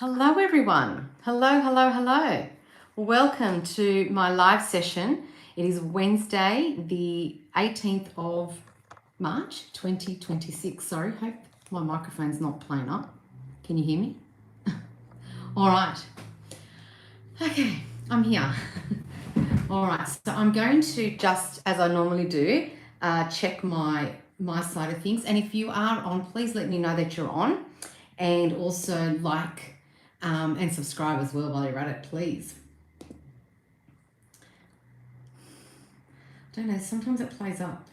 Hello everyone. Hello. Welcome to my live session. It is Wednesday, the 18th of March, 2026. Sorry, hope my microphone's not playing up. Can you hear me? All right. Okay, I'm here. All right, so I'm going to just, as I normally do, check my side of things. And if you are on, please let me know that you're on. And also like and subscribe as well while you're at it, please. I don't know, sometimes it plays up.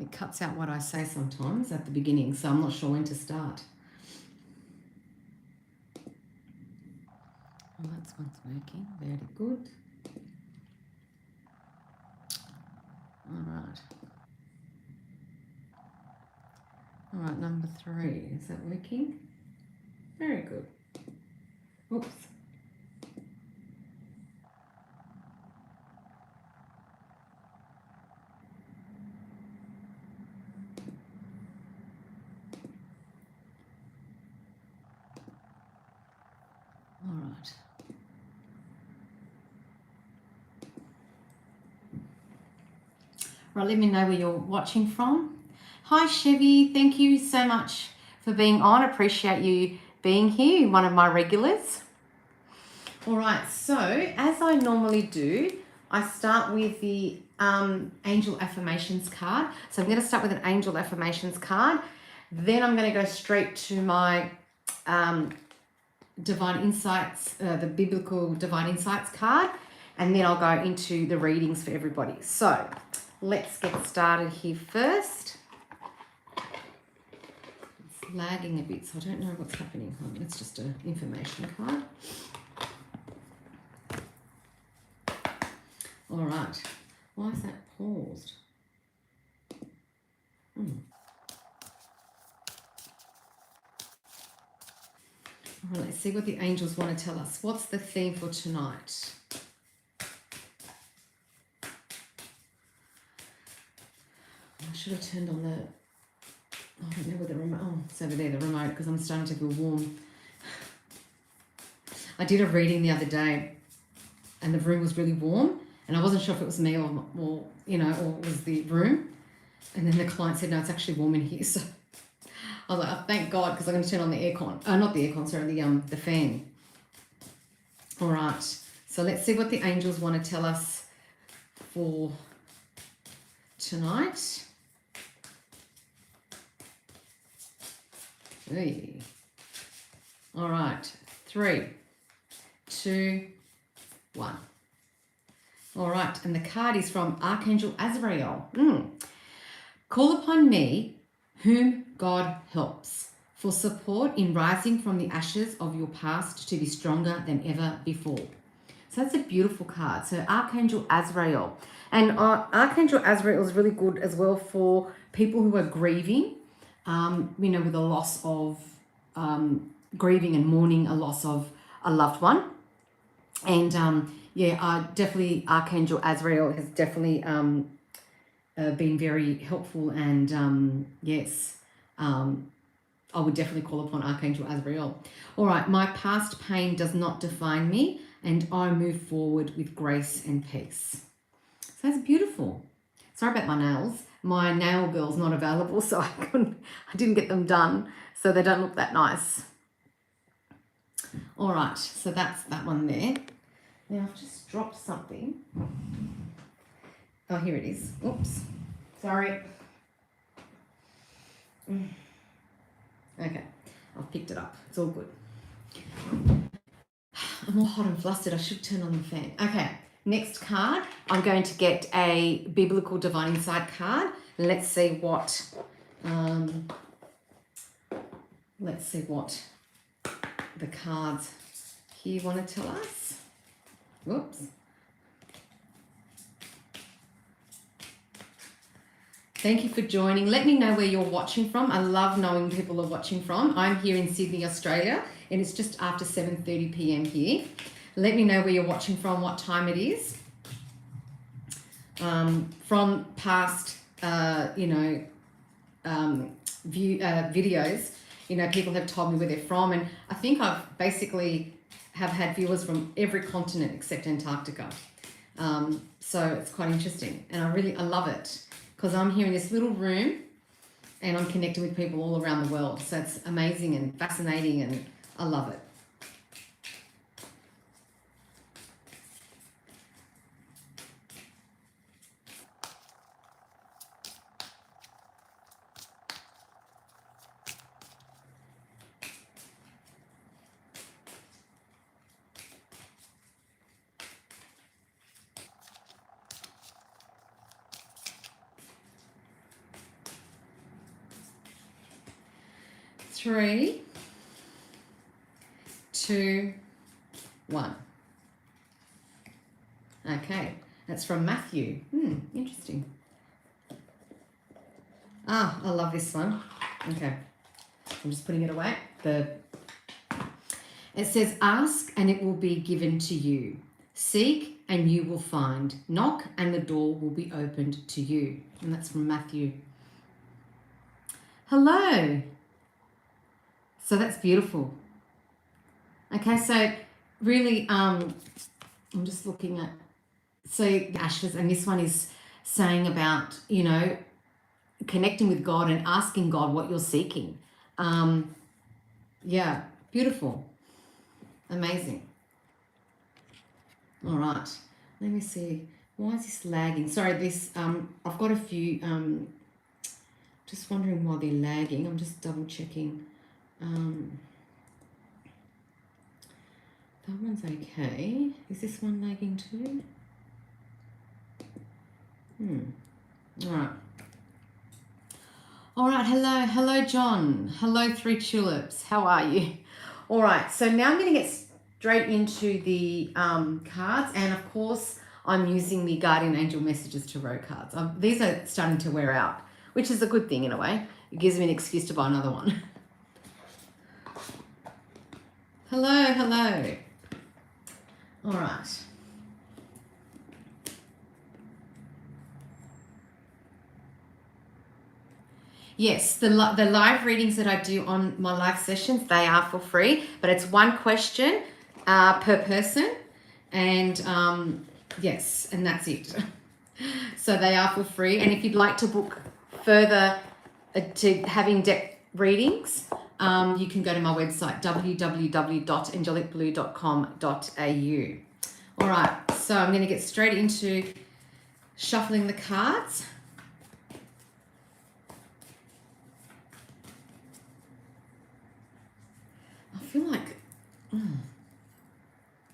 It cuts out what I say sometimes at the beginning, so I'm not sure when to start. Well, that's one's working, very good. All right, number 3, is that working? Very good. Oops. All right. Right, let me know where you're watching from. Hi Chevy, thank you so much for being on. Appreciate you being here, one of my regulars. All right, so as I normally do, I start with the angel affirmations card. So I'm going to start with an angel affirmations card. Then I'm going to go straight to my divine insights, the biblical divine insights card. And then I'll go into the readings for everybody. So let's get started here first. It's lagging a bit, so I don't know what's happening. It's just an information card. All right. Why is that paused? All right, let's see what the angels want to tell us. What's the theme for tonight? I should have turned on the, I don't know where the remote, oh, it's over there, the remote, because I'm starting to feel warm. I did a reading the other day and the room was really warm and I wasn't sure if it was me or it was the room. And then the client said, no, it's actually warm in here. So I was like, oh, thank God, because I'm going to turn on the aircon. Not the aircon, sorry, the fan. All right, so let's see what the angels want to tell us for tonight. Hey. All right, 3, 2, 1. All right, and the card is from Archangel Azrael. Call upon me, whom God helps, for support in rising from the ashes of your past to be stronger than ever before. So that's a beautiful card. So Archangel Azrael. And Archangel Azrael is really good as well for people who are grieving, with a loss of, grieving and mourning a loss of a loved one. And definitely Archangel Azrael has definitely been very helpful. And I would definitely call upon Archangel Azrael. All right, my past pain does not define me, and I move forward with grace and peace. So that's beautiful. Sorry about my nails. My nail girl's not available, so I didn't get them done, so they don't look that nice. All right, so that's that one there. Now I've just dropped something. Oh, here it is. Oops, sorry. Okay, I've picked it up. It's all good. I'm all hot and flustered. I should turn on the fan. Okay, next card. I'm going to get a biblical divine insight card. Let's see what the cards here want to tell us. Whoops. Thank you for joining. Let me know where you're watching from. I love knowing people are watching from. I'm here in Sydney, Australia, and it's just after 7:30 p.m. here. Let me know where you're watching from, what time it is. from past, videos. People have told me where they're from, and I think I've basically have had viewers from every continent except Antarctica. So it's quite interesting, and I love it because I'm here in this little room and I'm connecting with people all around the world. So it's amazing and fascinating, and I love it. Three, two, one. Okay, that's from Matthew. Interesting. I love this one. Okay, I'm just putting it away. It says, ask and it will be given to you. Seek and you will find. Knock and the door will be opened to you. And that's from Matthew. Hello. So that's beautiful. Okay, so really, I'm just looking at, so ashes, and this one is saying about, connecting with God and asking God what you're seeking. Yeah, beautiful. Amazing. All right, let me see. Why is this lagging? Sorry, I've got a few, just wondering why they're lagging. I'm just double checking. That one's okay. Is this one lagging too? All right. Hello, John. Hello, 3 Tulips. How are you? All right. So now I'm going to get straight into the cards, and of course, I'm using the Guardian Angel Messages Tarot cards. These are starting to wear out, which is a good thing in a way. It gives me an excuse to buy another one. Hello. All right. Yes, the live readings that I do on my live sessions, they are for free, but it's one question per person, and yes, and that's it. So they are for free, and if you'd like to book further to have in-depth readings, you can go to my website, www.angelicblue.com.au. All right, so I'm going to get straight into shuffling the cards. I feel like,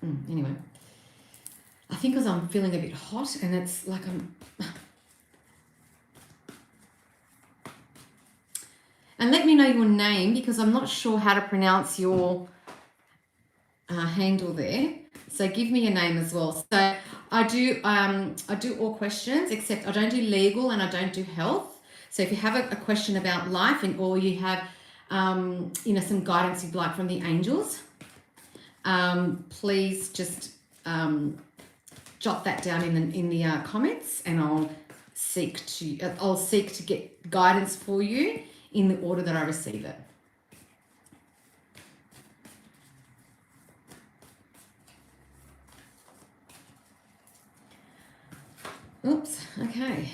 anyway, I think because I'm feeling a bit hot, and it's like and let me know your name, because I'm not sure how to pronounce your handle there. So give me your name as well. So I do all questions, except I don't do legal and I don't do health. So if you have a question about life, or you have some guidance you'd like from the angels, please just jot that down in the comments, and I'll seek to get guidance for you in the order that I receive it. Oops, okay.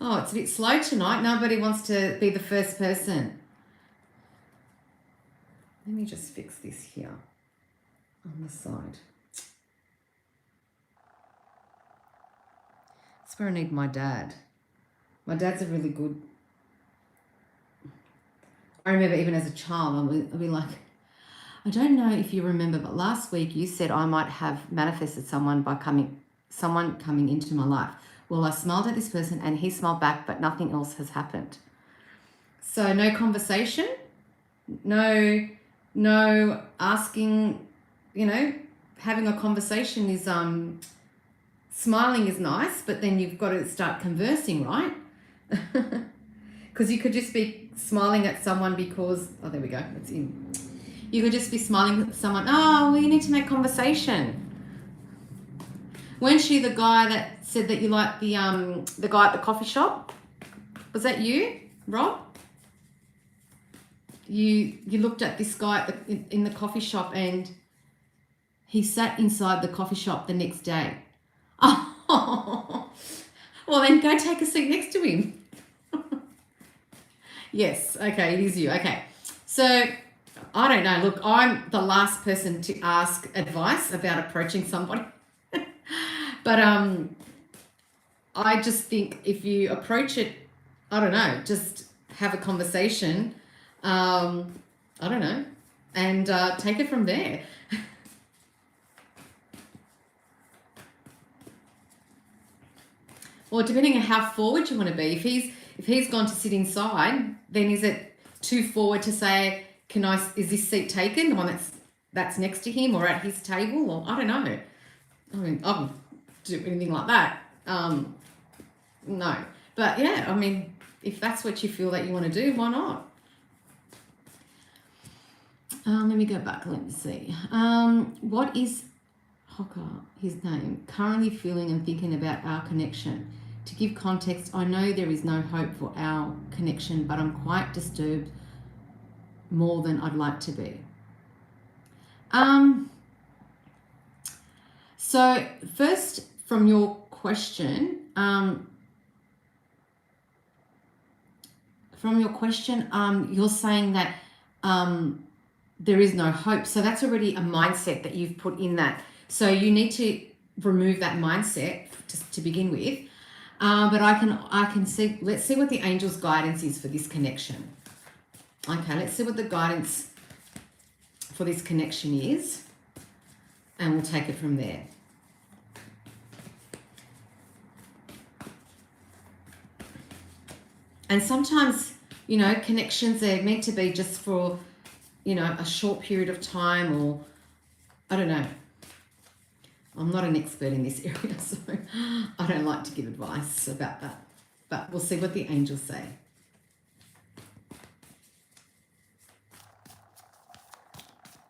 Oh, it's a bit slow tonight. Nobody wants to be the first person. Let me just fix this here on the side. That's where I need my dad. My dad's a really good... I remember even as a child, I'd be like, I don't know if you remember, but last week you said I might have manifested someone coming into my life. Well, I smiled at this person and he smiled back, but nothing else has happened. So no conversation, no asking, having a conversation is, smiling is nice, but then you've got to start conversing, right? Because you could just be smiling at someone because, oh, there we go, it's in. You could just be smiling at someone, oh, well, you need to make conversation. Weren't she the guy that said that you liked the guy at the coffee shop? Was that you, Rob? You looked at this guy at in the coffee shop, and he sat inside the coffee shop the next day. Oh, well then go take a seat next to him. Yes, okay, it is you. Okay, so I don't know. Look, I'm the last person to ask advice about approaching somebody. But I just think if you approach it, I don't know, just have a conversation, I don't know, and take it from there. Or depending on how forward you want to be. If he's gone to sit inside, then is it too forward to say, is this seat taken, the one that's next to him or at his table? Or I don't know. I mean, I wouldn't do anything like that. No. But yeah, I mean, if that's what you feel that you want to do, why not? Let me go back. Let me see. What is Hocker, his name, currently feeling and thinking about our connection? To give context, I know there is no hope for our connection, but I'm quite disturbed more than I'd like to be. So first, from your question, you're saying that there is no hope. So that's already a mindset that you've put in that. So you need to remove that mindset to begin with. But I can see, let's see what the angel's guidance is for this connection. Okay, let's see what the guidance for this connection is, and we'll take it from there. And sometimes, you know, connections are meant to be just for, you know, a short period of time, or I don't know. I'm not an expert in this area, so I don't like to give advice about that. But we'll see what the angels say.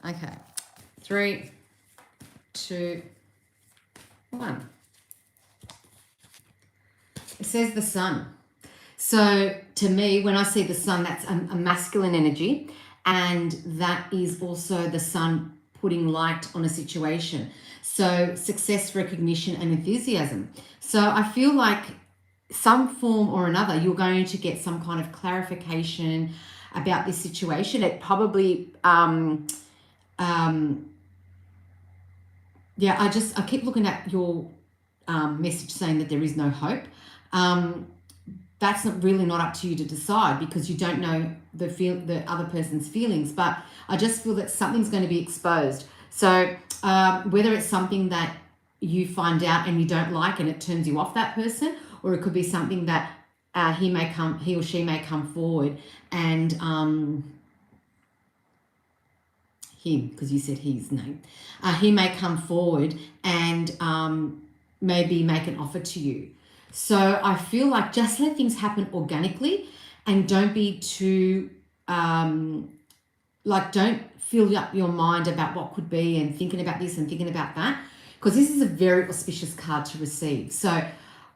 Okay. 3, 2, 1. It says the sun. So to me, when I see the sun, that's a masculine energy, and that is also the sun putting light on a situation. So success, recognition, and enthusiasm. So I feel like some form or another, you're going to get some kind of clarification about this situation. It probably, yeah, I keep looking at your message saying that there is no hope. That's not up to you to decide, because you don't know the other person's feelings. But I just feel that something's going to be exposed. So whether it's something that you find out and you don't like and it turns you off that person, or it could be something that he or she may come forward and him, because you said his name, he may come forward and maybe make an offer to you. So I feel like just let things happen organically, and don't be too don't fill up your mind about what could be and thinking about this and thinking about that, because this is a very auspicious card to receive. So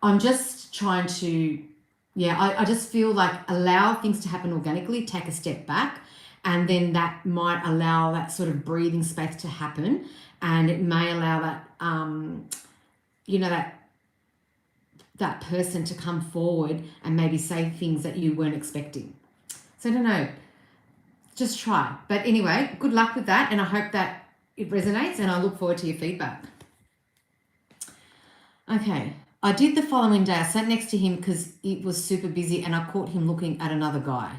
I'm just trying to, I just feel like allow things to happen organically, take a step back, and then that might allow that sort of breathing space to happen, and it may allow that, that person to come forward and maybe say things that you weren't expecting. So I don't know, just try. But anyway, good luck with that, and I hope that it resonates, and I look forward to your feedback. Okay, I did the following day. I sat next to him because it was super busy, and I caught him looking at another guy.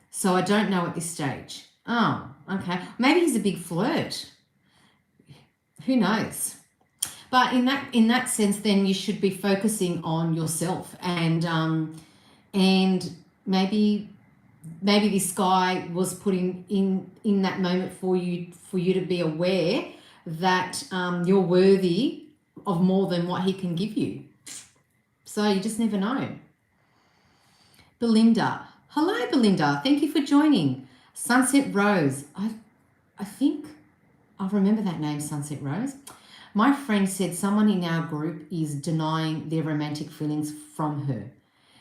So I don't know at this stage. Oh, okay. Maybe he's a big flirt. Who knows? But in that sense, then you should be focusing on yourself, and maybe this guy was putting in that moment for you to be aware that you're worthy of more than what he can give you. So you just never know. Belinda. Hello, Belinda. Thank you for joining. Sunset Rose. I think I remember that name, Sunset Rose. My friend said someone in our group is denying their romantic feelings from her.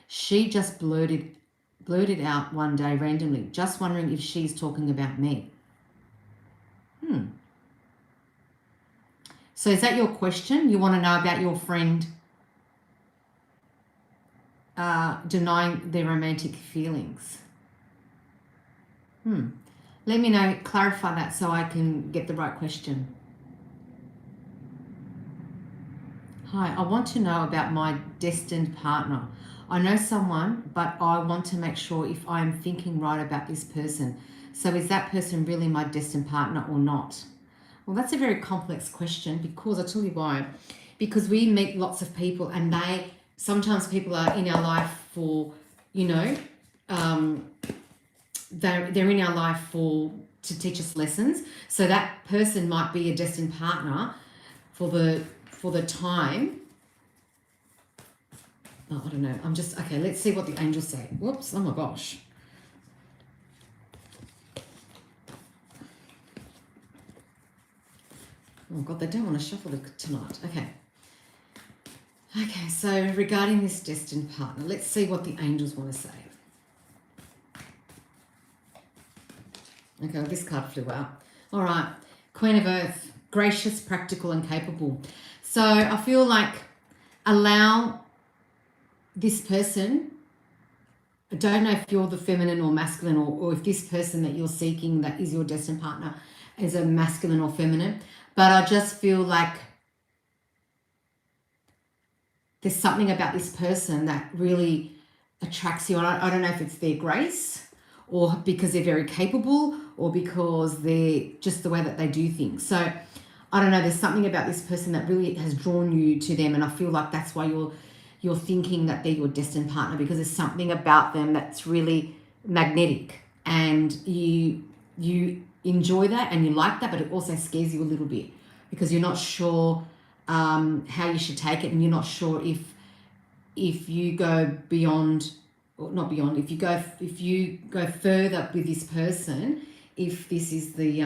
She just blurted out one day randomly, just wondering if she's talking about me. So is that your question? You want to know about your friend denying their romantic feelings? Let me know, clarify that so I can get the right question. Hi, I want to know about my destined partner. I know someone, but I want to make sure if I am thinking right about this person. So is that person really my destined partner or not? Well, that's a very complex question, because I'll tell you why. Because we meet lots of people, and sometimes people are in our life for, they're in our life to teach us lessons. So that person might be a destined partner for the time. Oh, I don't know. Okay, let's see what the angels say. Whoops, oh my gosh. Oh God, they don't want to shuffle tonight. Okay, so regarding this destined partner, let's see what the angels want to say. Okay, well, this card flew out. All right, Queen of Earth, gracious, practical, and capable. So I feel like allow this person, I don't know if you're the feminine or masculine, or if this person that you're seeking that is your destined partner is a masculine or feminine, but I just feel like there's something about this person that really attracts you. And I don't know if it's their grace, or because they're very capable, or because they're just the way that they do things. So I don't know, there's something about this person that really has drawn you to them, and I feel like that's why you're thinking that they're your destined partner, because there's something about them that's really magnetic, and you enjoy that and you like that, but it also scares you a little bit because you're not sure how you should take it, and you're not sure if you go beyond, or not beyond, if you go further with this person, if this is the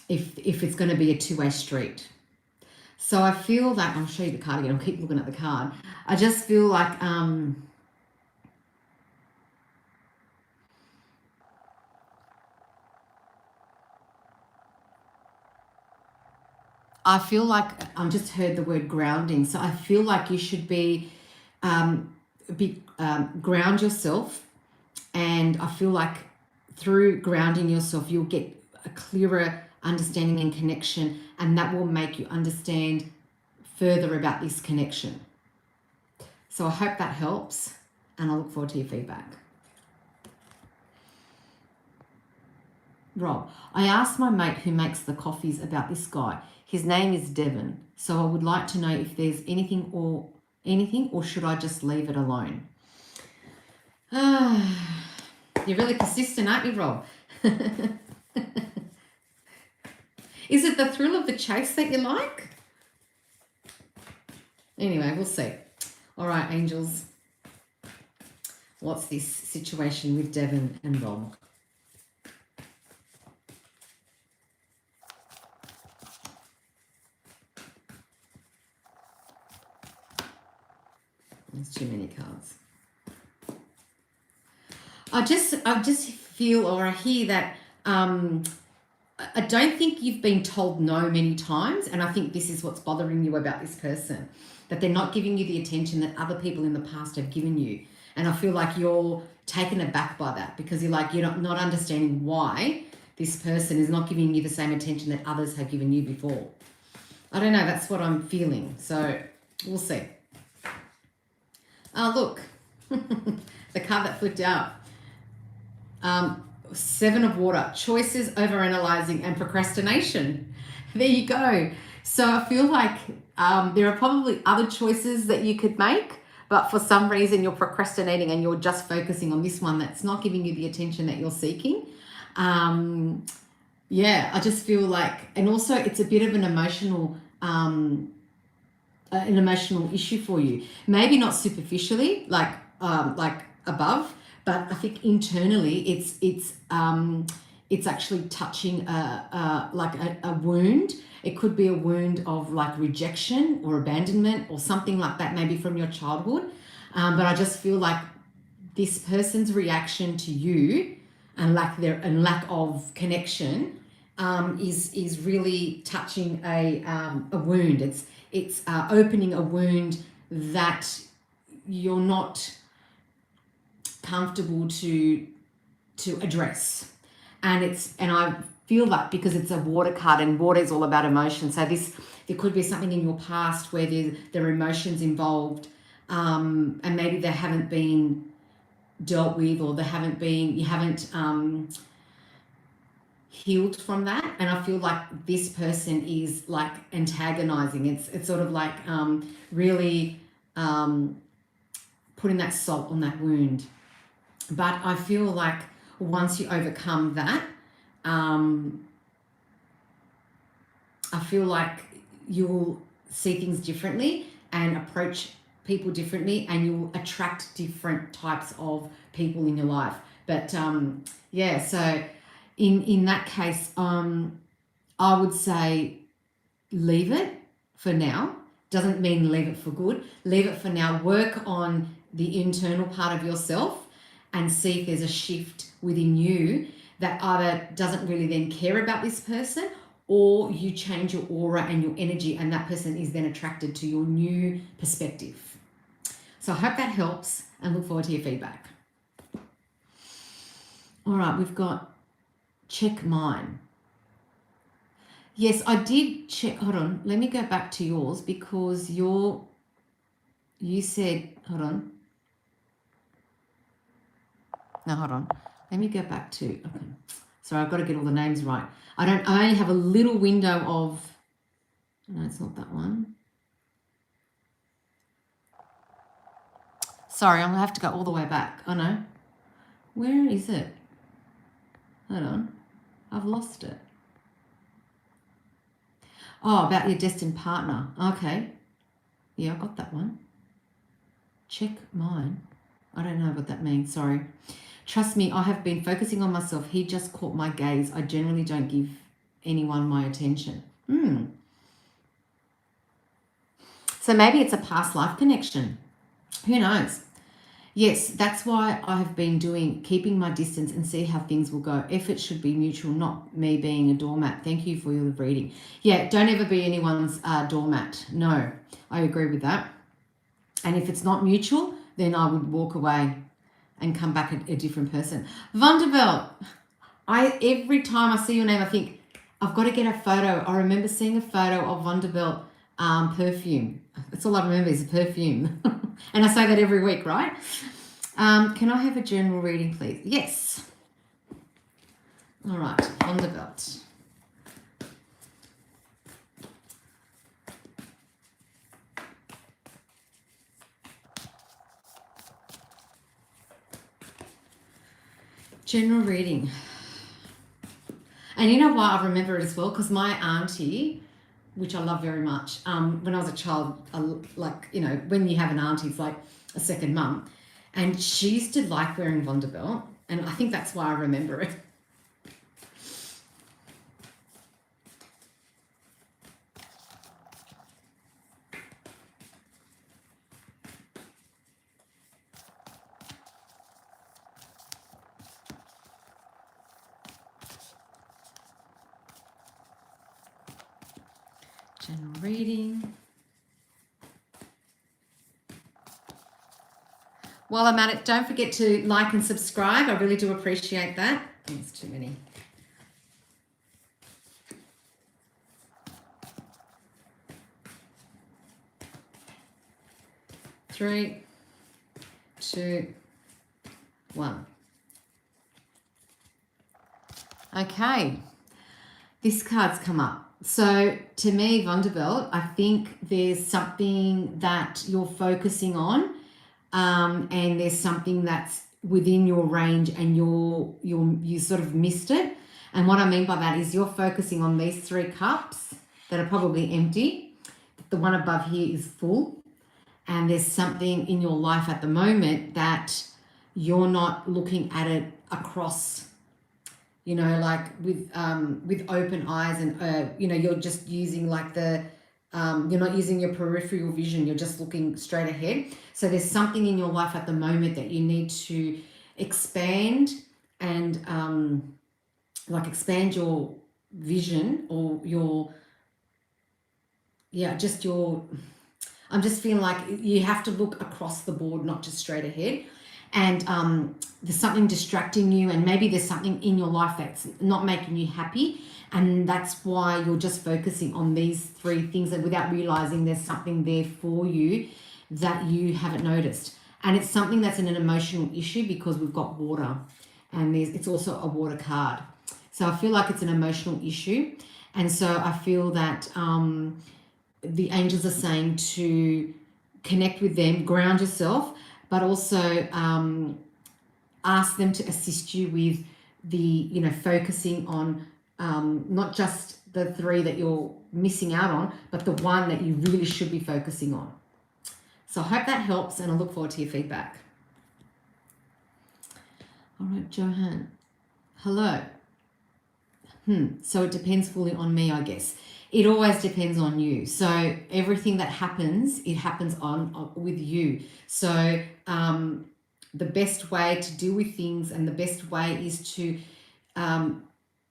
if it's going to be a two-way street. So I feel that, I'll show you the card again, I'll keep looking at the card. I just feel like I just heard the word grounding. So I feel like you should ground yourself, and I feel like through grounding yourself, you'll get a clearer understanding and connection, and that will make you understand further about this connection. So I hope that helps, and I look forward to your feedback. Rob, I asked my mate who makes the coffees about this guy. His name is Devon, so I would like to know if there's anything, or should I just leave it alone? You're really persistent, aren't you, Rob? Is it the thrill of the chase that you like? Anyway, we'll see. All right, angels. What's this situation with Devon and Rob? There's too many cards. I just feel, or I hear that I don't think you've been told no many times, and I think this is what's bothering you about this person, that they're not giving you the attention that other people in the past have given you. And I feel like you're taken aback by that, because you're not understanding why this person is not giving you the same attention that others have given you before. I don't know, that's what I'm feeling. So we'll see. Oh, look, the card that flipped out. Seven of Water, choices, overanalyzing, and procrastination. There you go. So I feel like there are probably other choices that you could make, but for some reason you're procrastinating and you're just focusing on this one that's not giving you the attention that you're seeking. Yeah, I just feel like, and also it's a bit of an emotional issue for you. Maybe not superficially, like above, but I think internally it's it's actually touching a wound. It could be a wound of like rejection or abandonment or something like that, maybe from your childhood. But I just feel like this person's reaction to you and lack of connection is really touching a wound. It's opening a wound that you're not comfortable to address. And I feel that because it's a water card, and water is all about emotion. So there could be something in your past where there are emotions involved, and maybe they haven't been dealt with, or you haven't healed from that. And I feel like this person is like antagonizing. It's sort of like really putting that salt on that wound. But I feel like once you overcome that, I feel like you'll see things differently and approach people differently, and you'll attract different types of people in your life. But yeah, so in that case, I would say leave it for now. Doesn't mean leave it for good. Leave it for now. Work on the internal part of yourself and see if there's a shift within you that either doesn't really then care about this person, or you change your aura and your energy, and that person is then attracted to your new perspective. So I hope that helps, and look forward to your feedback. All right, we've got check mine. Yes, I did check. Hold on, let me go back to yours, because you said, hold on. No, hold on. Let me go back to, okay. Sorry, I've got to get all the names right. I only have a little window of, no, it's not that one. Sorry, I'm going to have to go all the way back. Oh, no. Where is it? Hold on. I've lost it. Oh, about your destined partner. Okay. Yeah, I got that one. Check mine. I don't know what that means. Sorry. Trust me, I have been focusing on myself. He just caught my gaze. I generally don't give anyone my attention. So maybe it's a past life connection. Who knows? Yes, that's why I have been keeping my distance and see how things will go. Effort should be mutual, not me being a doormat. Thank you for your reading. Yeah, don't ever be anyone's doormat. No, I agree with that. And if it's not mutual, then I would walk away and come back a different person. Vanderbilt, every time I see your name, I think, I've got to get a photo. I remember seeing a photo of Vanderbilt perfume. That's all I remember is a perfume. And I say that every week, right? Can I have a general reading, please? Yes. All right, Vanderbilt. General reading. And you know why I remember it as well? Because my auntie, which I love very much, when I was a child, when you have an auntie, it's like a second mum. And she used to like wearing Vanderbilt. And I think that's why I remember it. General reading. While I'm at it, don't forget to like and subscribe. I really do appreciate that. There's too many. Three, two, one. Okay, this card's come up. So to me, Vanderbilt, I think there's something that you're focusing on, and there's something that's within your range, and you sort of missed it. And what I mean by that is you're focusing on these 3 cups that are probably empty. The one above here is full, and there's something in your life at the moment that you're not looking at it across you know, like with open eyes, and you know, you're just using like the you're not using your peripheral vision, you're just looking straight ahead. So there's something in your life at the moment that you need to expand, and like expand your vision, or your, yeah, just your, I'm just feeling like you have to look across the board, not just straight ahead. And there's something distracting you, and maybe there's something in your life that's not making you happy, and that's why you're just focusing on these three things, and without realizing there's something there for you that you haven't noticed. And it's something that's an emotional issue, because we've got water, and it's also a water card. So I feel like it's an emotional issue, and so I feel that the angels are saying to connect with them, ground yourself, but also ask them to assist you with the, you know, focusing on not just the three that you're missing out on, but the one that you really should be focusing on. So I hope that helps, and I look forward to your feedback. All right, Johan. Hello. So it depends fully on me, I guess. It always depends on you. So everything that happens, it happens on with you. So the best way to deal with things, and the best way is to,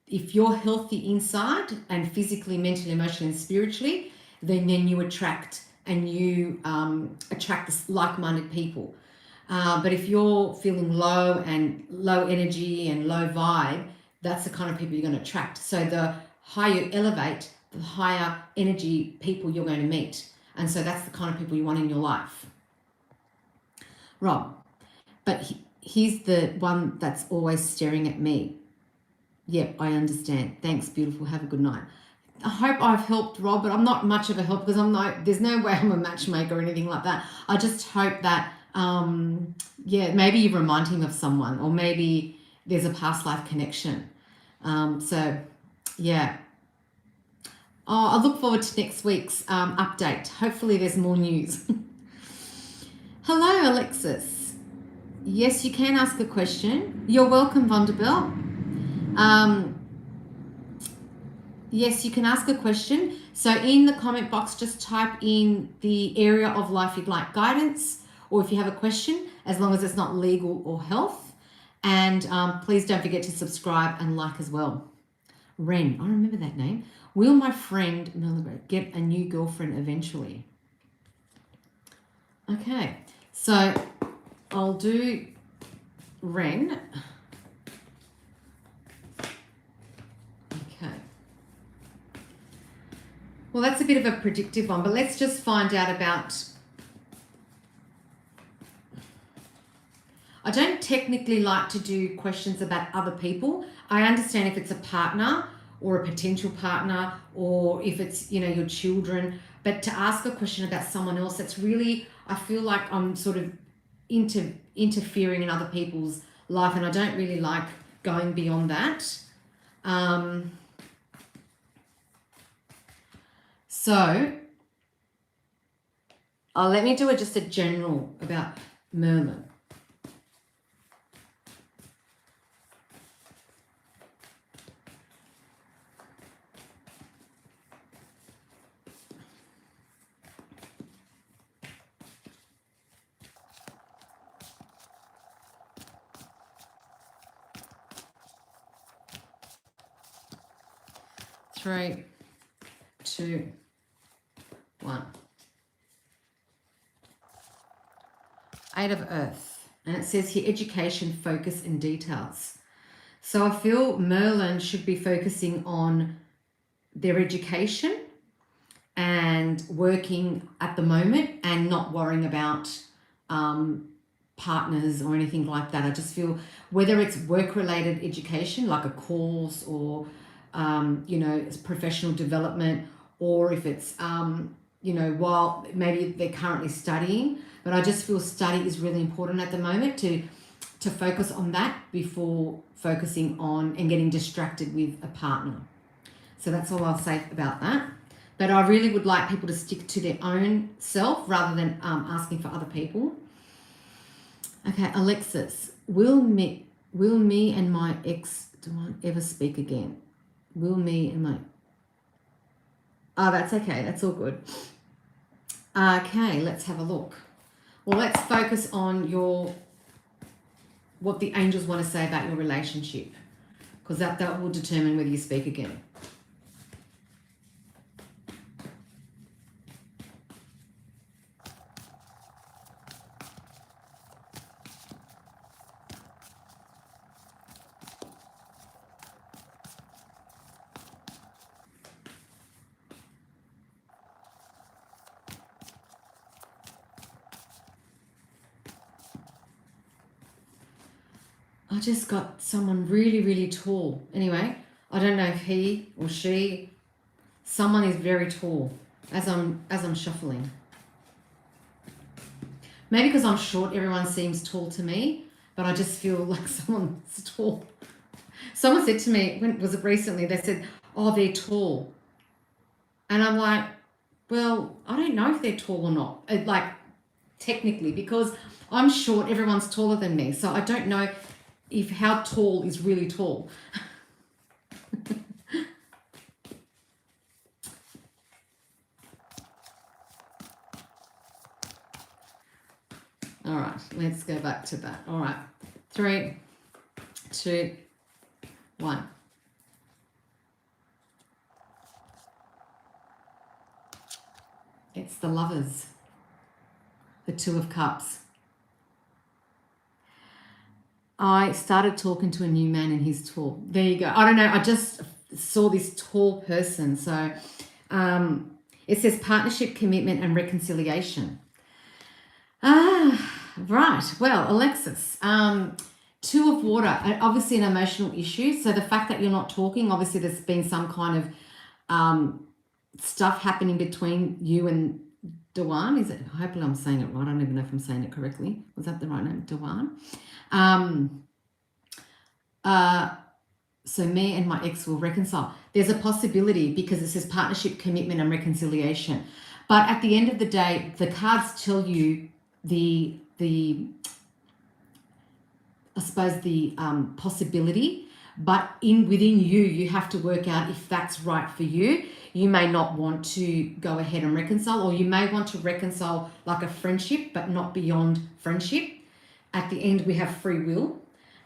if you're healthy inside and physically, mentally, emotionally, and spiritually, then you attract, and you attract like-minded people. But if you're feeling low and low energy and low vibe, that's the kind of people you're going to attract. So the higher you elevate, the higher energy people you're going to meet. And so that's the kind of people you want in your life. Rob, but he's the one that's always staring at me. Yep, I understand. Thanks, beautiful. Have a good night. I hope I've helped, Rob, but I'm not much of a help, because there's no way I'm a matchmaker or anything like that. I just hope that, yeah, maybe you remind him of someone, or maybe there's a past life connection. So, yeah. Oh, I look forward to next week's update. Hopefully there's more news. Hello, Alexis. Yes, you can ask a question. You're welcome, Vonderbilt. Yes, you can ask a question. So in the comment box, just type in the area of life you'd like guidance, or if you have a question, as long as it's not legal or health. And please don't forget to subscribe and like as well. Ren, I remember that name. Will my friend get a new girlfriend eventually? Okay, so I'll do Ren. Okay. Well, that's a bit of a predictive one, but let's just find out about... I don't technically like to do questions about other people. I understand if it's a partner or a potential partner, or if it's, you know, your children, but to ask a question about someone else, that's really, I feel like I'm sort of interfering in other people's life, and I don't really like going beyond that. So let me do just a general about Merlin. Three, two, one. Eight of Earth. And it says here, education, focus, and details. So I feel Merlin should be focusing on their education and working at the moment, and not worrying about partners or anything like that. I just feel whether it's work-related education, like a course, or you know, it's professional development, or if it's, you know, while maybe they're currently studying, but I just feel study is really important at the moment, to focus on that before focusing on and getting distracted with a partner. So that's all I'll say about that. But I really would like people to stick to their own self rather than asking for other people. Okay, Alexis, will me and my ex do I ever speak again? Will me and my... Oh, that's okay. That's all good. Okay, let's have a look. Well, let's focus on what the angels want to say about your relationship, because that will determine whether you speak again. I just got someone really, really tall. Anyway, I don't know if he or she, someone is very tall as I'm shuffling. Maybe because I'm short, everyone seems tall to me, but I just feel like someone's tall. Someone said to me, when was it recently, they said, oh, they're tall. And I'm like, well, I don't know if they're tall or not, like technically, because I'm short, everyone's taller than me. So I don't know if how tall is really tall. All right, let's go back to that. All right, 3, 2, 1. It's the Lovers, the 2 of Cups. I started talking to a new man and he's tall. There you go. I don't know. I just saw this tall person. So it says partnership, commitment, and reconciliation. Right. Well, Alexis, 2 of Water, obviously an emotional issue. So the fact that you're not talking, obviously there's been some kind of stuff happening between you and Dewan. Is it? Hopefully I'm saying it right. I don't even know if I'm saying it correctly. Was that the right name? Dewan. So me and my ex will reconcile. There's a possibility because it says partnership, commitment, and reconciliation. But at the end of the day, the cards tell you the I suppose the possibility, but within you have to work out if that's right for you. You may not want to go ahead and reconcile, or you may want to reconcile like a friendship, but not beyond friendship. At the end, we have free will,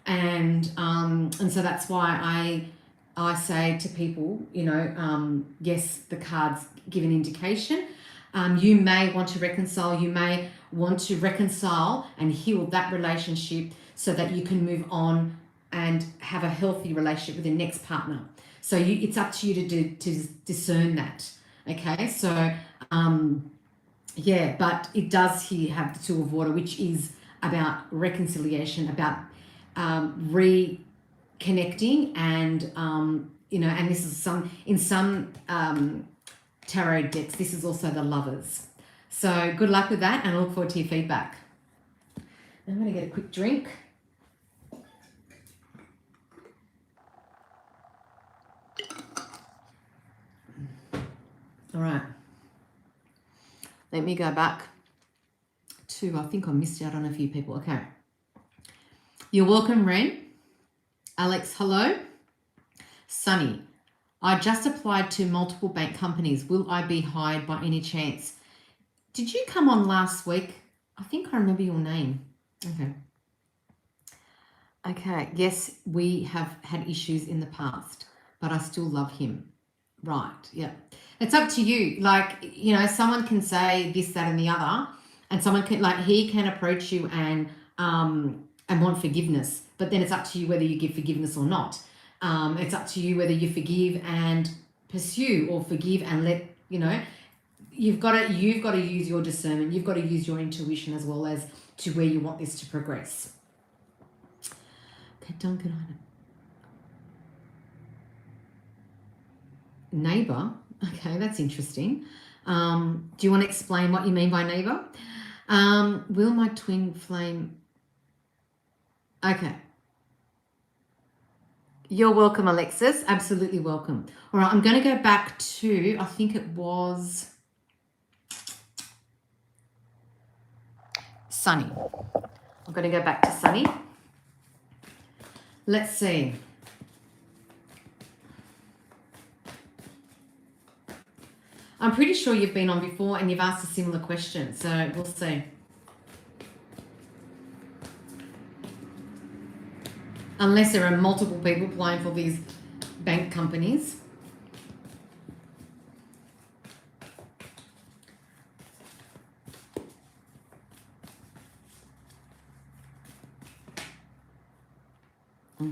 and so that's why I say to people, you know, yes, the cards give an indication. You may want to reconcile. You may want to reconcile and heal that relationship so that you can move on and have a healthy relationship with the next partner. So it's up to you to discern that. Okay, so yeah, but it does here have the 2 of Water, which is about reconciliation, about reconnecting, and you know, and this is in some tarot decks, this is also the Lovers. So good luck with that, and I look forward to your feedback. I'm going to get a quick drink. All right. Let me go back to, I think I missed out on a few people. Okay. You're welcome, Ren. Alex, hello. Sunny, I just applied to multiple bank companies. Will I be hired by any chance? Did you come on last week? I think I remember your name. Okay. Okay. Yes, we have had issues in the past, but I still love him. Right. Yeah. It's up to you. Like, you know, someone can say this, that, and the other, and someone can, like, he can approach you and want forgiveness, but then it's up to you whether you give forgiveness or not. It's up to you whether you forgive and pursue, or forgive and let, you know, you've got to use your discernment. You've got to use your intuition as well as to where you want this to progress. Okay, Duncan. Neighbor. Okay, that's interesting. Do you want to explain what you mean by neighbor? Will my twin flame... Okay. You're welcome, Alexis. Absolutely welcome. All right, I'm going to go back to, I think it was Sunny. I'm going to go back to Sunny. Let's see. I'm pretty sure you've been on before and you've asked a similar question, so we'll see. Unless there are multiple people applying for these bank companies.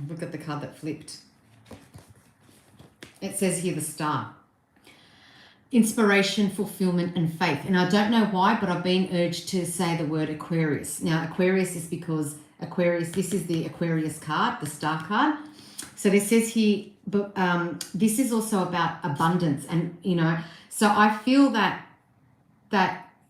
Look at the card that flipped. It says here the Star. Inspiration, fulfillment, and faith. And I don't know why, but I've been urged to say the word Aquarius. Now, Aquarius is because Aquarius, this is the Aquarius card, the Star card. So this says here, but this is also about abundance. And, you know, so I feel that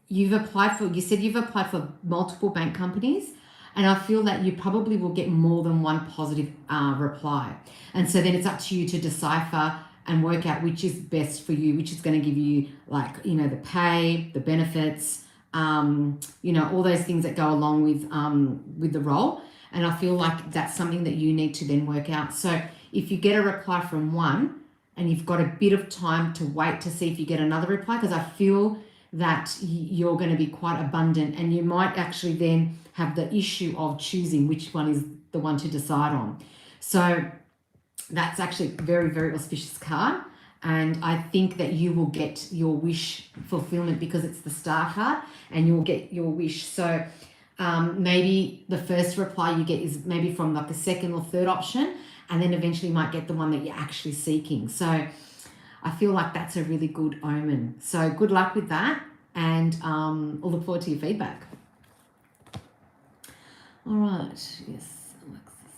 you've applied for, you said you've applied for multiple bank companies. And I feel that you probably will get more than one positive reply. And so then it's up to you to decipher and work out which is best for you, which is going to give you, like, you know, the pay, the benefits, you know, all those things that go along with the role. And I feel like that's something that you need to then work out. So if you get a reply from one and you've got a bit of time to wait to see if you get another reply, because I feel that you're going to be quite abundant and you might actually then have the issue of choosing which one is the one to decide on. So that's actually a very, very auspicious card. And I think that you will get your wish fulfillment because it's the Star card and you'll get your wish. So maybe the first reply you get is maybe from like the second or third option, and then eventually you might get the one that you're actually seeking. So I feel like that's a really good omen. So good luck with that, and I'll look forward to your feedback. All right, yes, Alexis.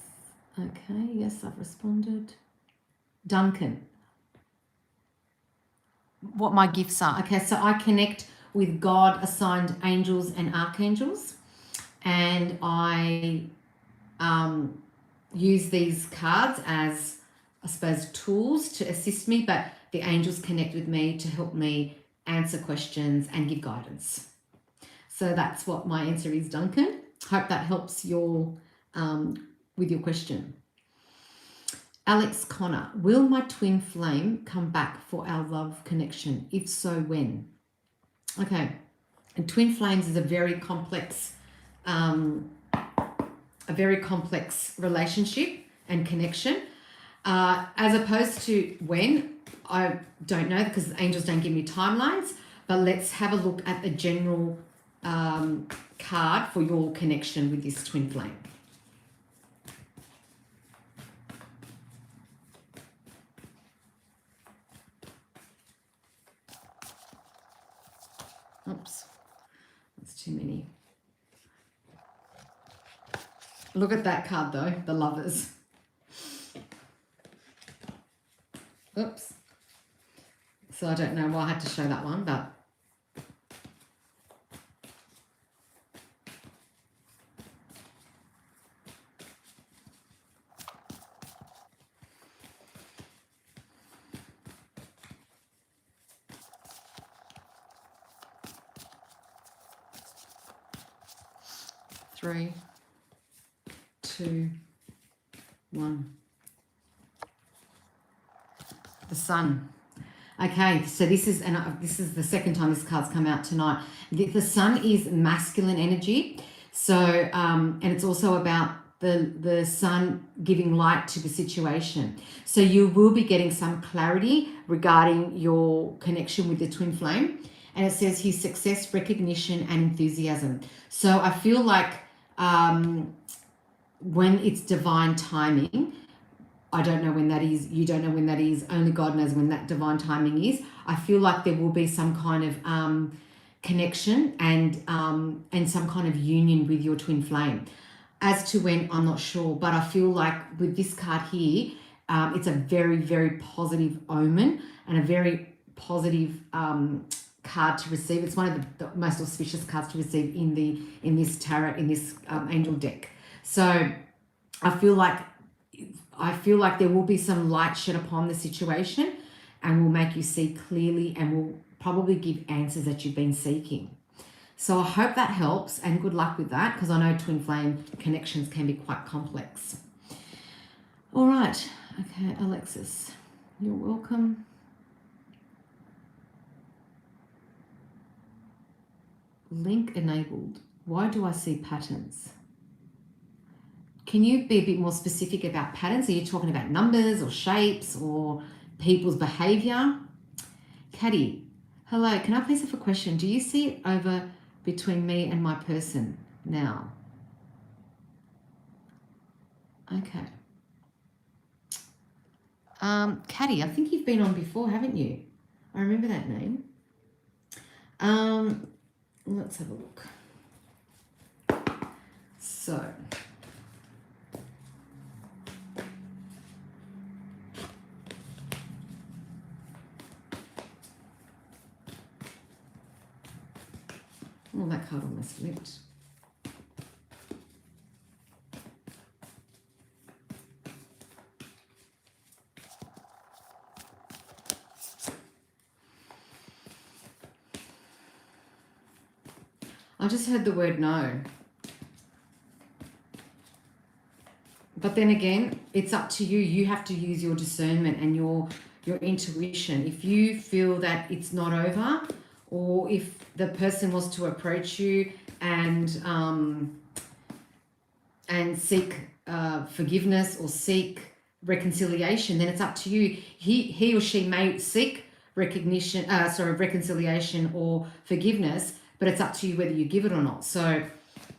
Okay, yes, I've responded. Duncan. What my gifts are. Okay, so I connect with God assigned angels and archangels, and I use these cards as, I suppose, tools to assist me, but the angels connect with me to help me answer questions and give guidance. So that's what my answer is, Duncan. Hope that helps your with your question. Alex Connor, will my twin flame come back for our love connection? If so, when? Okay, and twin flames is a very complex relationship and connection. As opposed to when, I don't know because the angels don't give me timelines, but let's have a look at the general card for your connection with this twin flame. Oops, that's too many. Look at that card though, the Lovers. Oops. So I don't know why I had to show that one, but three, two, one. The Sun. Okay, so this is the second time this card's come out tonight. The Sun is masculine energy, so and it's also about the Sun giving light to the situation. So you will be getting some clarity regarding your connection with the twin flame, and it says here success, recognition, and enthusiasm. So I feel like when it's divine timing, I don't know when that is, you don't know when that is, only God knows when that divine timing is. I feel like there will be some kind of connection and some kind of union with your twin flame. As to when, I'm not sure, but I feel like with this card here, it's a very, very positive omen and a very positive card to receive. It's one of the most auspicious cards to receive in this tarot, in this angel deck. So I feel like there will be some light shed upon the situation and will make you see clearly and will probably give answers that you've been seeking. So I hope that helps and good luck with that, because I know twin flame connections can be quite complex. All right. Okay, Alexis, you're welcome. Link enabled. Why do I see patterns? Can you be a bit more specific about patterns? Are you talking about numbers or shapes or people's behavior? Caddy, hello, can I please have a question? Do you see it over between me and my person now? Okay. Caddy, I think you've been on before, haven't you? I remember that name. Let's have a look. So, oh, that card almost flipped. I just heard the word no. But then again, it's up to you. You have to use your discernment and your intuition. If you feel that it's not over, or if the person was to approach you and seek forgiveness or seek reconciliation, then it's up to you. He or she may seek reconciliation or forgiveness, but it's up to you whether you give it or not. So,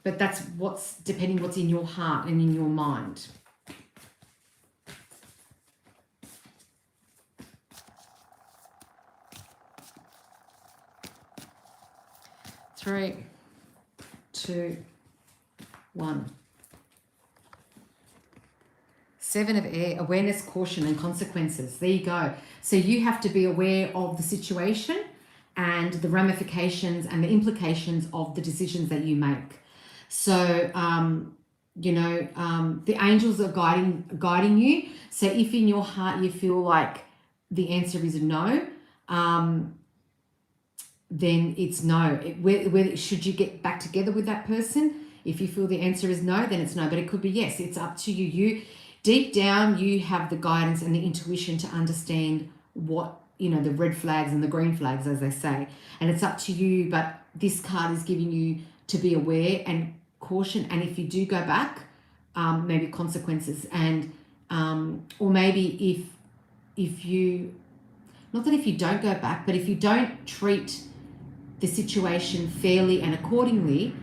but that's what's in your heart and in your mind. Three, two, one. Seven of air, awareness, caution, and consequences. There you go. So you have to be aware of the situation and the ramifications and the implications of the decisions that you make. So, the angels are guiding you. So if in your heart you feel like the answer is no, then it's no. Should you get back together with that person? If you feel the answer is no, then it's no. But it could be yes. It's up to you. You deep down, you have the guidance and the intuition to understand what, the red flags and the green flags, as they say. And it's up to you. But this card is giving you to be aware and caution. And if you do go back, maybe consequences. And or maybe if you, not that if you don't go back, but if you don't treat the situation fairly and accordingly,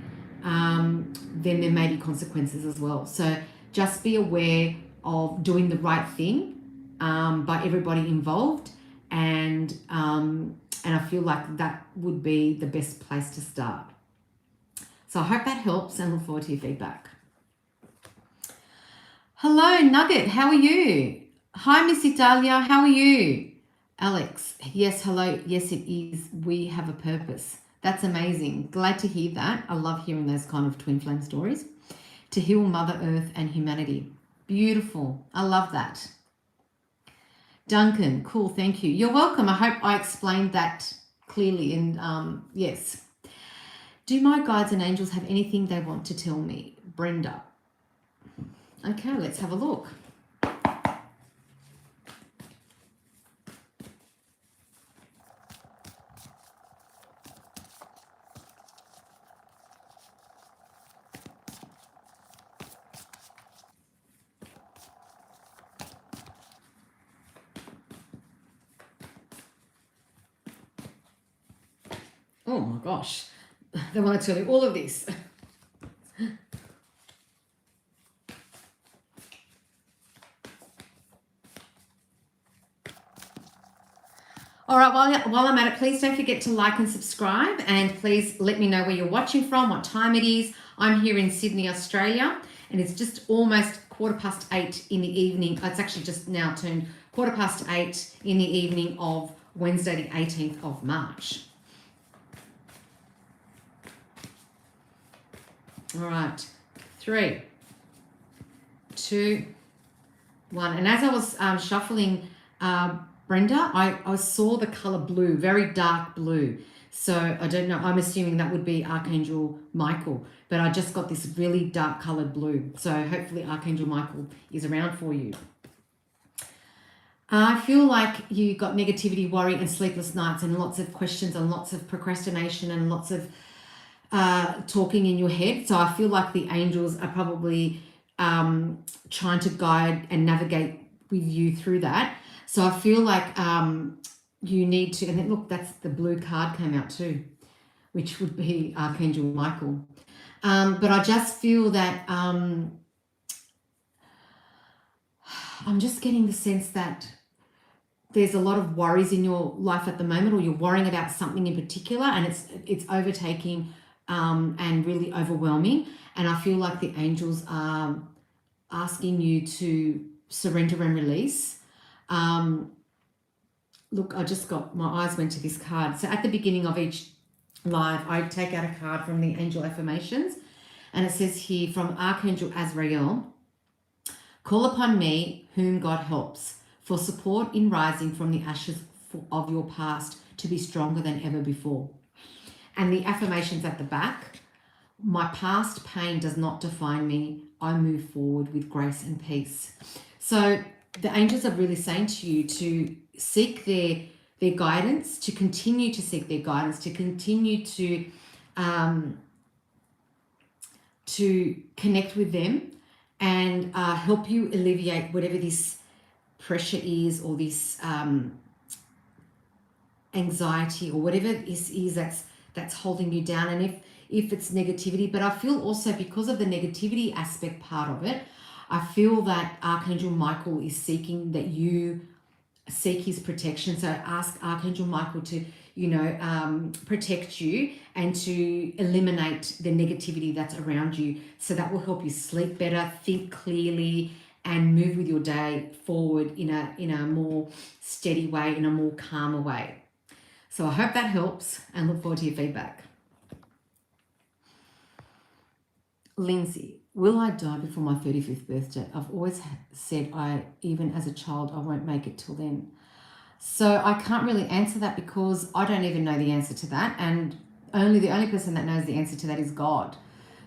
then there may be consequences as well. So just be aware of doing the right thing by everybody involved, and I feel like that would be the best place to start. So I hope that helps and look forward to your feedback. Hello, Nugget, how are you? Hi, Miss Italia, how are you? Alex, yes, hello. Yes, it is. We have a purpose. That's amazing. Glad to hear that. I love hearing those kind of twin flame stories. To heal Mother Earth and humanity. Beautiful. I love that. Duncan, cool. Thank you. You're welcome. I hope I explained that clearly. And yes. Do my guides and angels have anything they want to tell me? Brenda. Okay, let's have a look. Oh my gosh, they want to tell you all of this. All right, while I'm at it, please don't forget to like and subscribe, and please let me know where you're watching from, what time it is. I'm here in Sydney, Australia, and it's just almost 8:15 in the evening. It's actually just now turned 8:15 in the evening of Wednesday, the 18th of March. All right, 3, 2, 1. And as I was shuffling, Brenda, I saw the color blue, very dark blue. So I don't know, I'm assuming that would be Archangel Michael, but I just got this really dark colored blue. So hopefully Archangel Michael is around for you. I feel like you got negativity, worry, and sleepless nights, and lots of questions, and lots of procrastination, and lots of talking in your head. So I feel like the angels are probably trying to guide and navigate with you through that. So I feel like you need to, and then, look, that's the blue card came out too, which would be Archangel Michael. But I just feel that I'm just getting the sense that there's a lot of worries in your life at the moment, or you're worrying about something in particular, and it's overtaking and really overwhelming. And I feel like the angels are asking you to surrender and release. Look, I just got, my eyes went to this card. So at the beginning of each live, I take out a card from the angel affirmations, and it says here from Archangel Azrael, call upon me whom God helps for support in rising from the ashes of your past to be stronger than ever before. And the affirmations at the back, my past pain does not define me. I move forward with grace and peace. So the angels are really saying to you to seek their guidance, to continue to seek their guidance, to continue to connect with them and help you alleviate whatever this pressure is, or this anxiety, or whatever this is that's holding you down. And if it's negativity, but I feel also, because of the negativity aspect part of it, I feel that Archangel Michael is seeking that you seek his protection. So ask Archangel Michael to, protect you and to eliminate the negativity that's around you. So that will help you sleep better, think clearly, and move with your day forward in a more steady way, in a more calmer way. So I hope that helps, and look forward to your feedback. Lindsay, will I die before my 35th birthday? I've always said even as a child, I won't make it till then. So I can't really answer that, because I don't even know the answer to that. And the only person that knows the answer to that is God.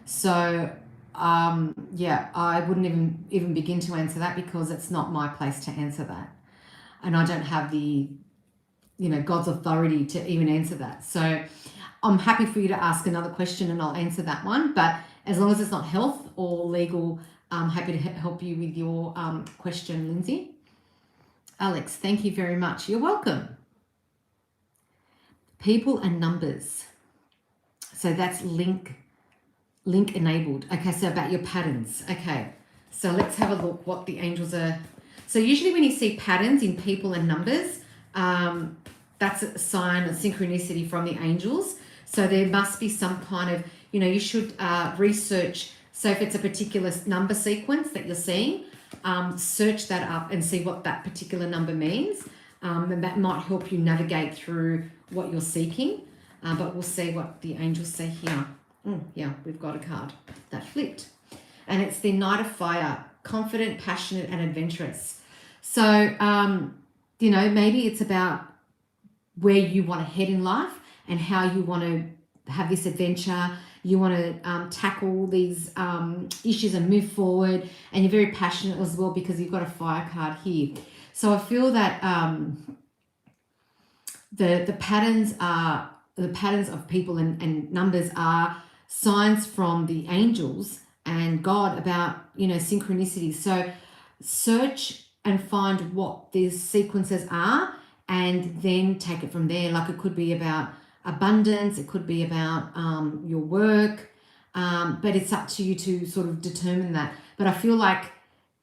So I wouldn't even begin to answer that, because it's not my place to answer that. And I don't have the, God's authority to even answer that. So I'm happy for you to ask another question and I'll answer that one. But as long as it's not health or legal, I'm happy to help you with your question, Lindsay. Alex, thank you very much. You're welcome. People and numbers. So that's link enabled. Okay, so about your patterns. Okay, so let's have a look what the angels are. So usually when you see patterns in people and numbers, that's a sign of synchronicity from the angels. So there must be some kind of, you should research. So if it's a particular number sequence that you're seeing, search that up and see what that particular number means. And that might help you navigate through what you're seeking. But we'll see what the angels say here. Yeah, we've got a card that flipped. And it's the Knight of Fire, confident, passionate, and adventurous. So, maybe it's about where you want to head in life and how you want to have this adventure. You want to tackle these issues and move forward. And you're very passionate as well, because you've got a fire card here. So I feel that the patterns of people and numbers are signs from the angels and God about, synchronicity. So search and find what these sequences are, and then take it from there. Like, it could be about abundance, it could be about your work, but it's up to you to sort of determine that. But I feel like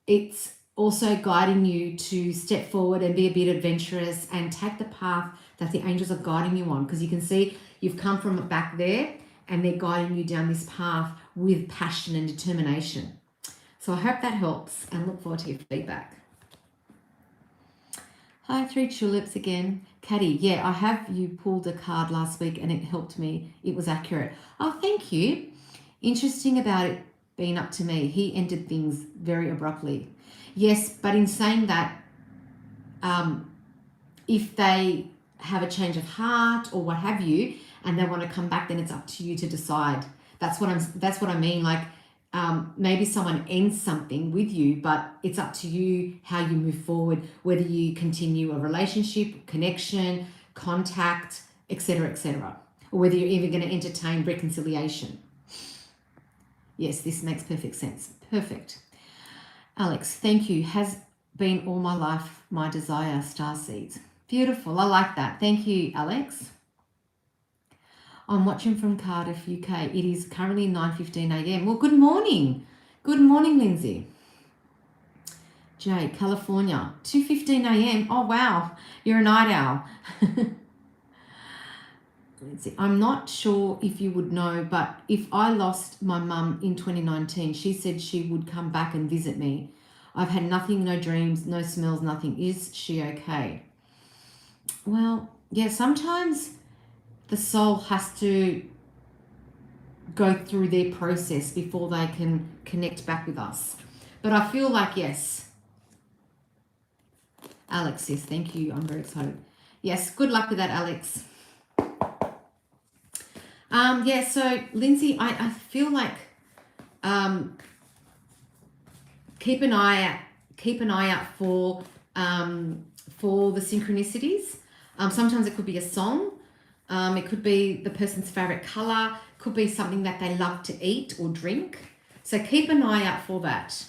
it's also guiding you to step forward and be a bit adventurous and take the path that the angels are guiding you on, because you can see you've come from back there and they're guiding you down this path with passion and determination. So I hope that helps, and look forward to your feedback. Hi, 3 tulips again. Caddy, yeah, I have you pulled a card last week and it helped me. It was accurate. Oh, thank you. Interesting about it being up to me. He ended things very abruptly. Yes, but in saying that, if they have a change of heart or what have you, and they want to come back, then it's up to you to decide. That's what I mean. Like, maybe someone ends something with you, but it's up to you how you move forward, whether you continue a relationship, connection, contact, etc., etc. or whether you're even going to entertain reconciliation. Yes, this makes perfect sense. Perfect. Alex, thank you. Has been all my life my desire, star seeds. Beautiful. I like that. Thank you, Alex. I'm watching from Cardiff, UK. It is currently 9:15 a.m. Well, good morning. Good morning, Lindsay. Jay, California, 2:15 a.m. Oh, wow. You're a night owl. Let's see. I'm not sure if you would know, but if I lost my mum in 2019, she said she would come back and visit me. I've had nothing, no dreams, no smells, nothing. Is she okay? Well, yeah, sometimes the soul has to go through their process before they can connect back with us. But I feel like, yes. Alex says, thank you. I'm very excited. Yes, good luck with that, Alex. Yeah, so Lindsay, I feel like keep an eye out for the synchronicities. Sometimes it could be a song. It could be the person's favorite color. Could be something that they love to eat or drink. So keep an eye out for that.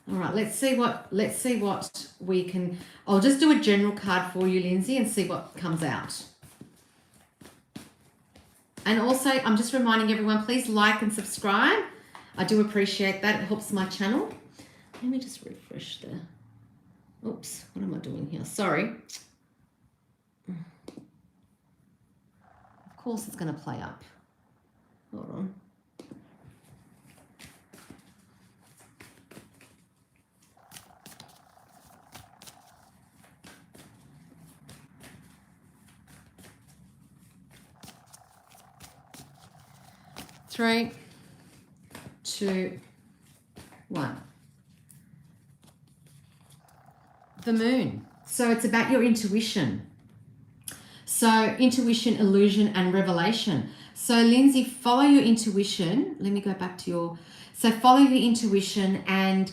All right, let's see what we can. I'll just do a general card for you, Lindsay, and see what comes out. And also, I'm just reminding everyone, please like and subscribe. I do appreciate that. It helps my channel. Let me just refresh there. Oops, what am I doing here? Sorry. Of course it's going to play up. Hold on. Three, two, one. The moon. So it's about your intuition. So intuition, illusion, and revelation. So Lindsay, follow your intuition. Let me go back to your. So follow your intuition and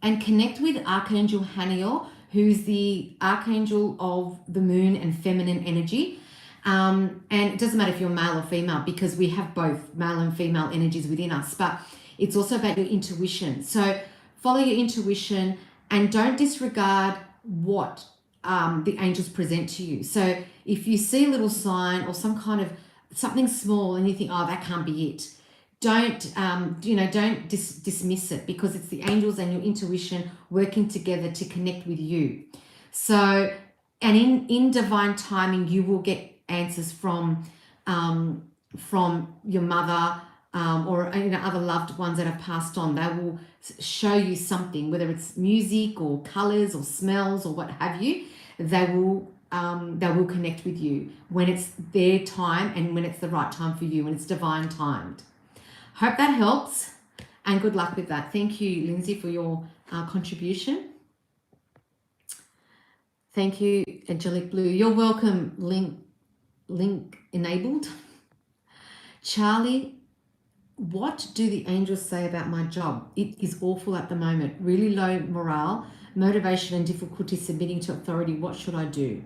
connect with Archangel Haniel, who's the archangel of the moon and feminine energy. And it doesn't matter if you're male or female, because we have both male and female energies within us, but it's also about your intuition. So follow your intuition and don't disregard what the angels present to you. So if you see a little sign or some kind of something small and you think, oh, that can't be it, don't dismiss it, because it's the angels and your intuition working together to connect with you. So, and in divine timing, you will get answers from your mother or other loved ones that have passed on. They will show you something, whether it's music or colors or smells or what have you. They will connect with you when it's their time and when it's the right time for you, when it's divine timed. Hope that helps, and good luck with that. Thank you, Lindsay, for your contribution. Thank you, Angelic Blue. You're welcome, link enabled. Charlie, what do the angels say about my job? It is awful at the moment. Really low morale, motivation, and difficulty submitting to authority. What should I do?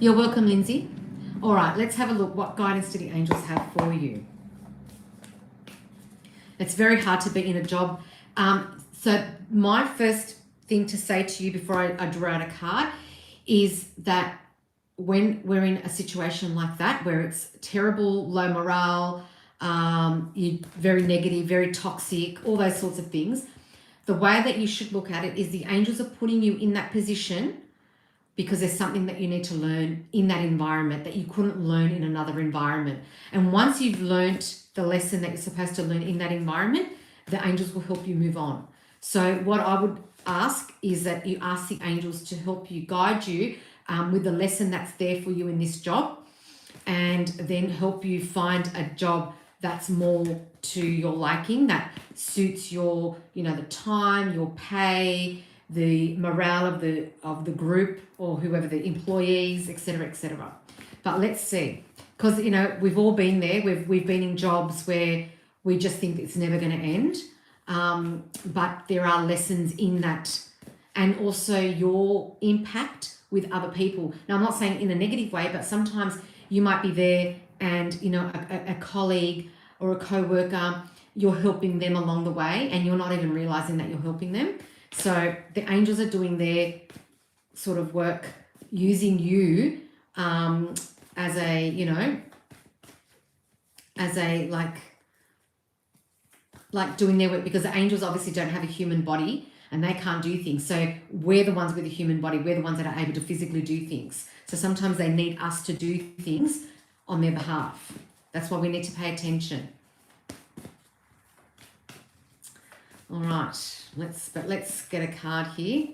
You're welcome, Lindsay. All right, let's have a look. What guidance do the angels have for you? It's very hard to be in a job. So my first thing to say to you before I draw out a card is that when we're in a situation like that, where it's terrible, low morale, you're very negative, very toxic, all those sorts of things, the way that you should look at it is the angels are putting you in that position because there's something that you need to learn in that environment that you couldn't learn in another environment. And once you've learned the lesson that you're supposed to learn in that environment, the angels will help you move on. So what I would ask is that you ask the angels to help you, guide you with the lesson that's there for you in this job, and then help you find a job that's more to your liking, that suits your, the time, your pay, the morale of the group or whoever, the employees, etc., etc. But let's see, because we've all been there. We've been in jobs where we just think it's never going to end, but there are lessons in that, and also your impact with other people. Now, I'm not saying in a negative way, but sometimes you might be there and, you know, a colleague or a co-worker, you're helping them along the way and you're not even realizing that you're helping them. So the angels are doing their sort of work using you as a, you know, as a like doing their work, because the angels obviously don't have a human body and they can't do things. So we're the ones with a human body. We're the ones that are able to physically do things. So sometimes they need us to do things on their behalf. That's why we need to pay attention. All right, let's get a card here.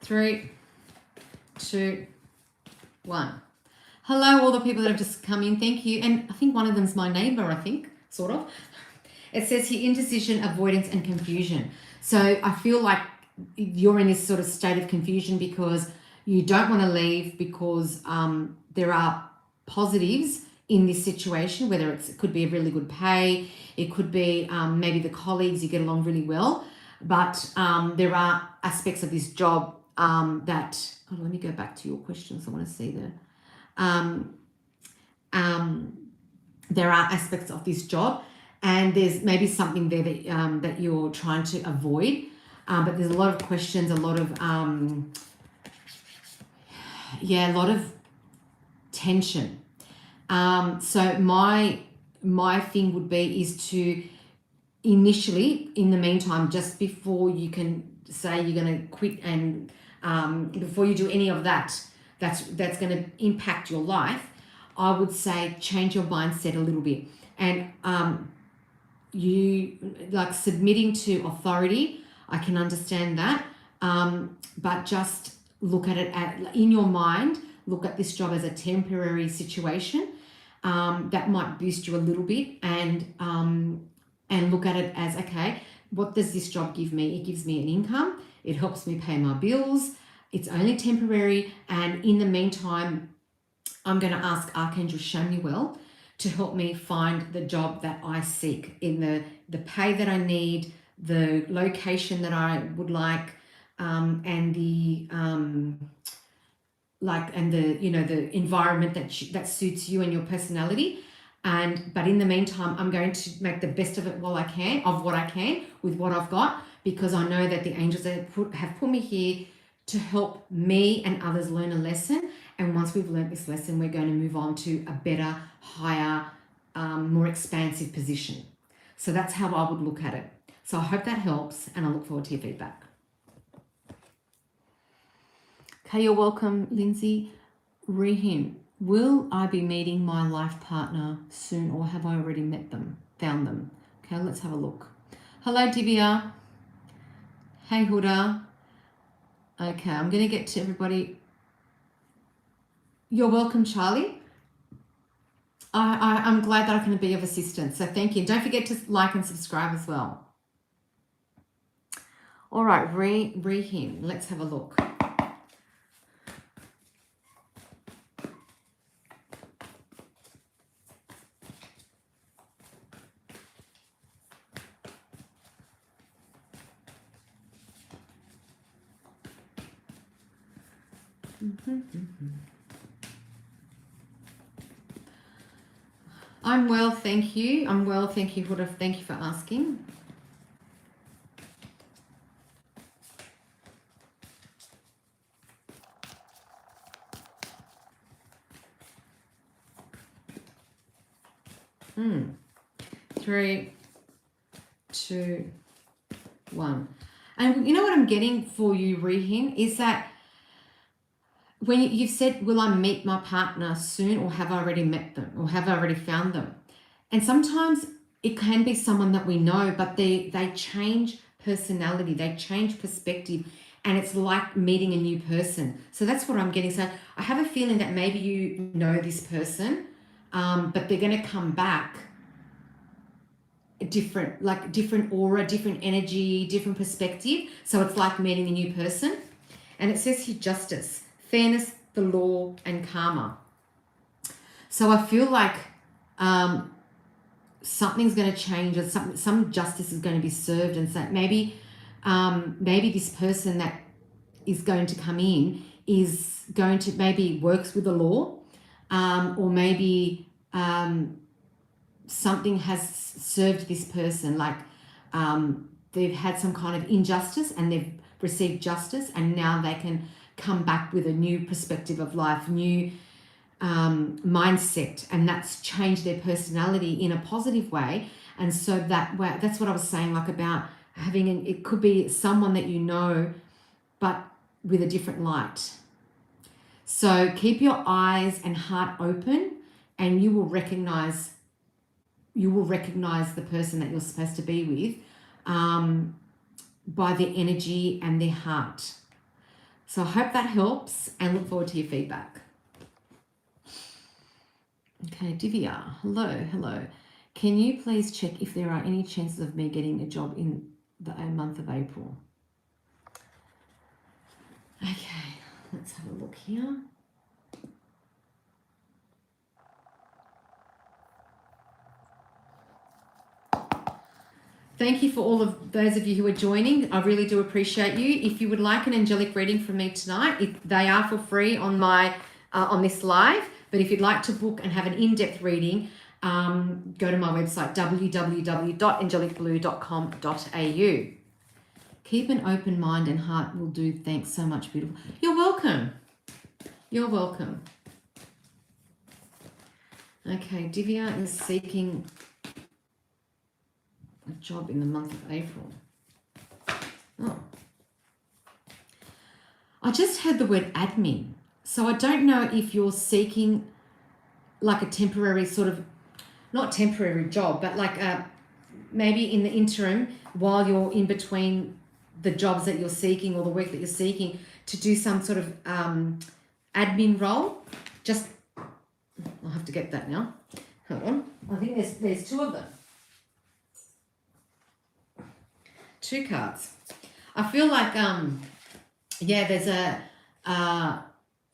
Three, two, one. Hello, all the people that have just come in. Thank you. And I think one of them's my neighbor, I think, sort of. It says here, indecision, avoidance, and confusion. So I feel like you're in this sort of state of confusion because you don't want to leave because there are positives in this situation, whether it could be a really good pay, it could be maybe the colleagues, you get along really well, but there are aspects of this job that, oh, let me go back to your questions. I want to see there. There are aspects of this job and there's maybe something there that that you're trying to avoid, but there's a lot of questions, a lot of a lot of tension. So my thing would be is to initially, in the meantime, just before you can say you're going to quit and before you do any of that, that's going to impact your life, I would say change your mindset a little bit. And you like submitting to authority, I can understand that, but just look at it in your mind, look at this job as a temporary situation that might boost you a little bit, and look at it as, okay, what does this job give me? It gives me an income. It helps me pay my bills. It's only temporary. And in the meantime, I'm going to ask Archangel Samuel to help me find the job that I seek in the pay that I need, the location that I would like, and the the environment that suits you and your personality. But in the meantime, I'm going to make the best of it while I can, of what I can with what I've got, because I know that the angels have put me here to help me and others learn a lesson. And once we've learned this lesson, we're going to move on to a better, higher, more expansive position. So that's how I would look at it. So I hope that helps, and I look forward to your feedback. Okay, you're welcome, Lindsay. Rehin, will I be meeting my life partner soon, or have I already found them? Okay, let's have a look. Hello, Divya. Hey, Huda. Okay, I'm going to get to everybody. You're welcome, Charlie. I'm glad that I can be of assistance. So thank you. Don't forget to like and subscribe as well. All right, Rehin, let's have a look. I'm well, thank you. I'm well, thank you, Huda. Thank you for asking. Three, two, one. And you know what I'm getting for you, Rehin, is that when you've said, will I meet my partner soon, or have I already met them, or have I already found them? And sometimes it can be someone that we know, but they change personality, they change perspective, and it's like meeting a new person. So that's what I'm getting. So I have a feeling that maybe you know this person, but they're going to come back different aura, different energy, different perspective. So it's like meeting a new person. And it says here, justice, fairness, the law, and karma. So I feel like something's going to change, or some justice is going to be served, and so maybe this person that is going to come in is going to maybe works with the law, or maybe something has served this person, like they've had some kind of injustice and they've received justice, and now they can come back with a new perspective of life, new mindset, and that's changed their personality in a positive way. And so that's what I was saying, like about having it could be someone that you know, but with a different light. So keep your eyes and heart open, and you will recognize the person that you're supposed to be with by their energy and their heart. So I hope that helps, and look forward to your feedback. Okay, Divya, hello. Can you please check if there are any chances of me getting a job in the month of April? Okay, let's have a look here. Thank you for all of those of you who are joining. I really do appreciate you. If you would like an angelic reading from me tonight, they are for free on my on this live. But if you'd like to book and have an in-depth reading, go to my website, www.angelicblue.com.au. Keep an open mind and heart will do. Thanks so much, beautiful. You're welcome. You're welcome. Okay, Divya is seeking a job in the month of April. Oh. I just heard the word admin. So I don't know if you're seeking like a temporary sort of, not temporary job, but like maybe in the interim while you're in between the jobs that you're seeking or the work that you're seeking, to do some sort of admin role. Just, I'll have to get that now. Hold on. I think there's two of them. Two cards. I feel like there's a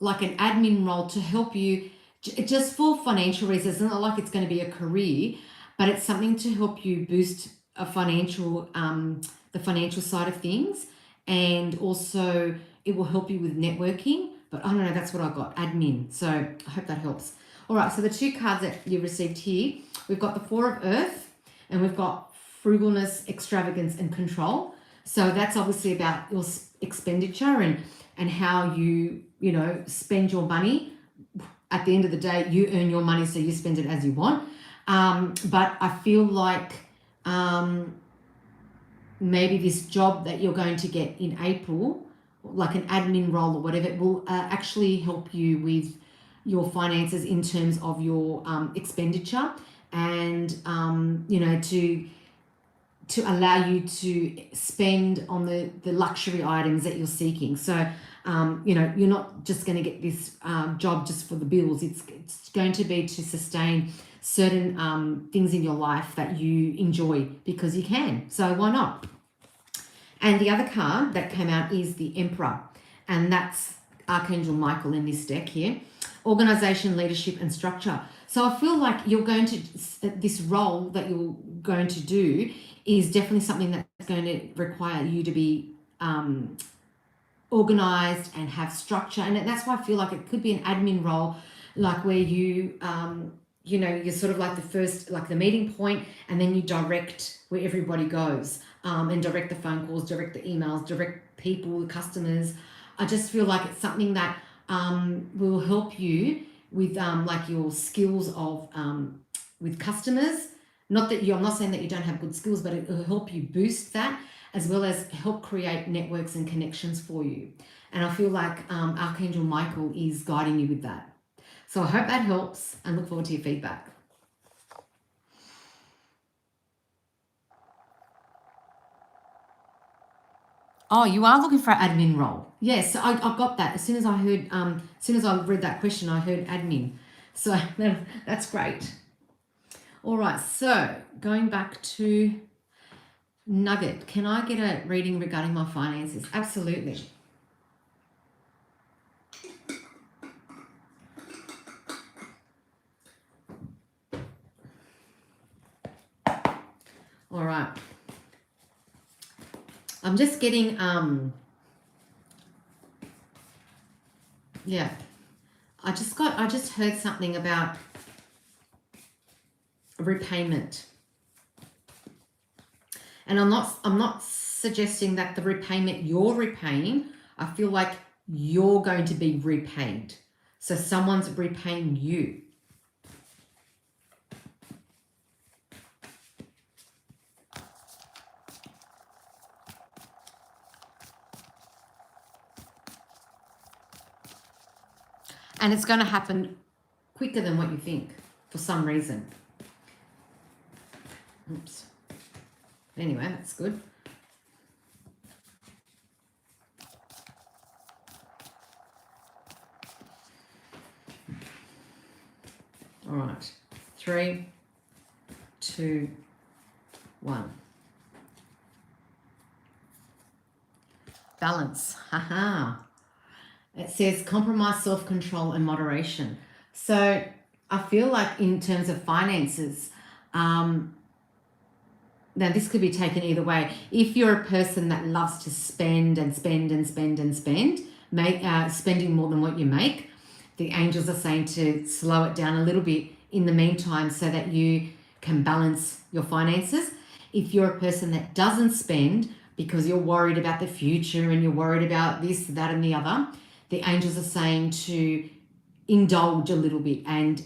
like an admin role to help you just for financial reasons. It's not like it's going to be a career, but it's something to help you boost a financial the financial side of things, and also it will help you with networking. But I don't know, that's what I got, admin. So I hope that helps. All right, so the two cards that you received here, we've got the Four of Earth and we've got frugalness, extravagance, and control. So that's obviously about your expenditure and how you spend your money. At the end of the day, you earn your money, so you spend it as you want. But I feel like maybe this job that you're going to get in April, like an admin role or whatever, it will actually help you with your finances in terms of your expenditure, and to allow you to spend on the luxury items that you're seeking. So, you're not just going to get this job just for the bills. It's going to be to sustain certain things in your life that you enjoy, because you can. So why not? And the other card that came out is the Emperor, and that's Archangel Michael in this deck here. Organization, leadership, and structure. So I feel like this role that you're going to do is definitely something that's going to require you to be organized and have structure. And that's why I feel like it could be an admin role, like where you, you're sort of like the first, like the meeting point, and then you direct where everybody goes, and direct the phone calls, direct the emails, direct people, the customers. I just feel like it's something that will help you with like your skills of with customers. I'm not saying that you don't have good skills, but it will help you boost that, as well as help create networks and connections for you. And I feel like Archangel Michael is guiding you with that. So I hope that helps, and look forward to your feedback. Oh, you are looking for an admin role. Yes, I got that. As soon as I read that question, I heard admin. So that's great. All right, so going back to Nugget, can I get a reading regarding my finances? Absolutely. All right. I'm just getting, yeah. I just heard something about repayment. And I'm not suggesting that the repayment you're repaying, I feel like you're going to be repaid. So someone's repaying you. And it's going to happen quicker than what you think for some reason. Oops. Anyway, that's good. All right. 3, 2, 1. Balance. Haha. It says compromise, self-control, and moderation. So I feel like in terms of finances, now this could be taken either way. If you're a person that loves to spend and spend and spend and spend, spending more than what you make, the angels are saying to slow it down a little bit in the meantime so that you can balance your finances. If you're a person that doesn't spend because you're worried about the future and you're worried about this, that, and the other, the angels are saying to indulge a little bit and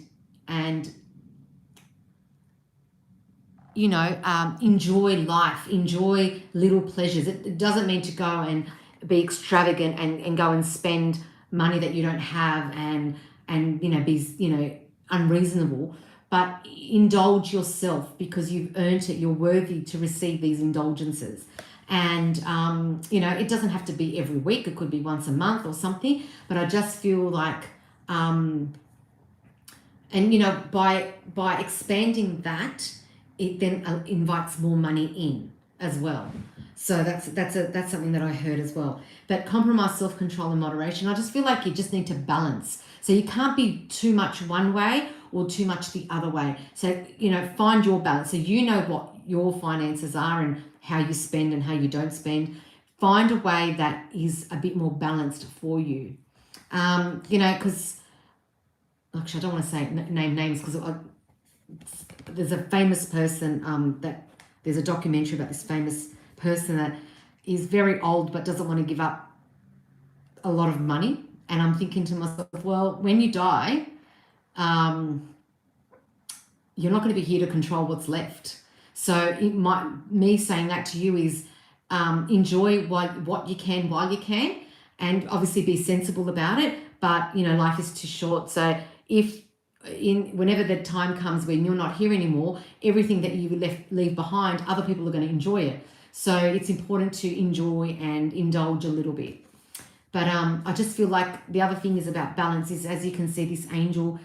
enjoy life, enjoy little pleasures. It doesn't mean to go and be extravagant and go and spend money that you don't have and be unreasonable, but indulge yourself because you've earned it. You're worthy to receive these indulgences. And, it doesn't have to be every week. It could be once a month or something. But I just feel like, by expanding that, it then invites more money in as well. So that's something that I heard as well. But compromise, self-control, and moderation. I just feel like you just need to balance. So you can't be too much one way or too much the other way. So, find your balance. So you know what your finances are and how you spend and how you don't spend. Find a way that is a bit more balanced for you. Because actually I don't want to say name names because there's a famous person that there's a documentary about this famous person that is very old but doesn't want to give up a lot of money. And I'm thinking to myself, well, when you die, you're not going to be here to control what's left. So me saying that to you is enjoy what you can while you can, and obviously be sensible about it. But life is too short. So whenever the time comes when you're not here anymore, everything that you leave behind, other people are going to enjoy it. So it's important to enjoy and indulge a little bit. But I just feel like the other thing is about balance is, as you can see, this angel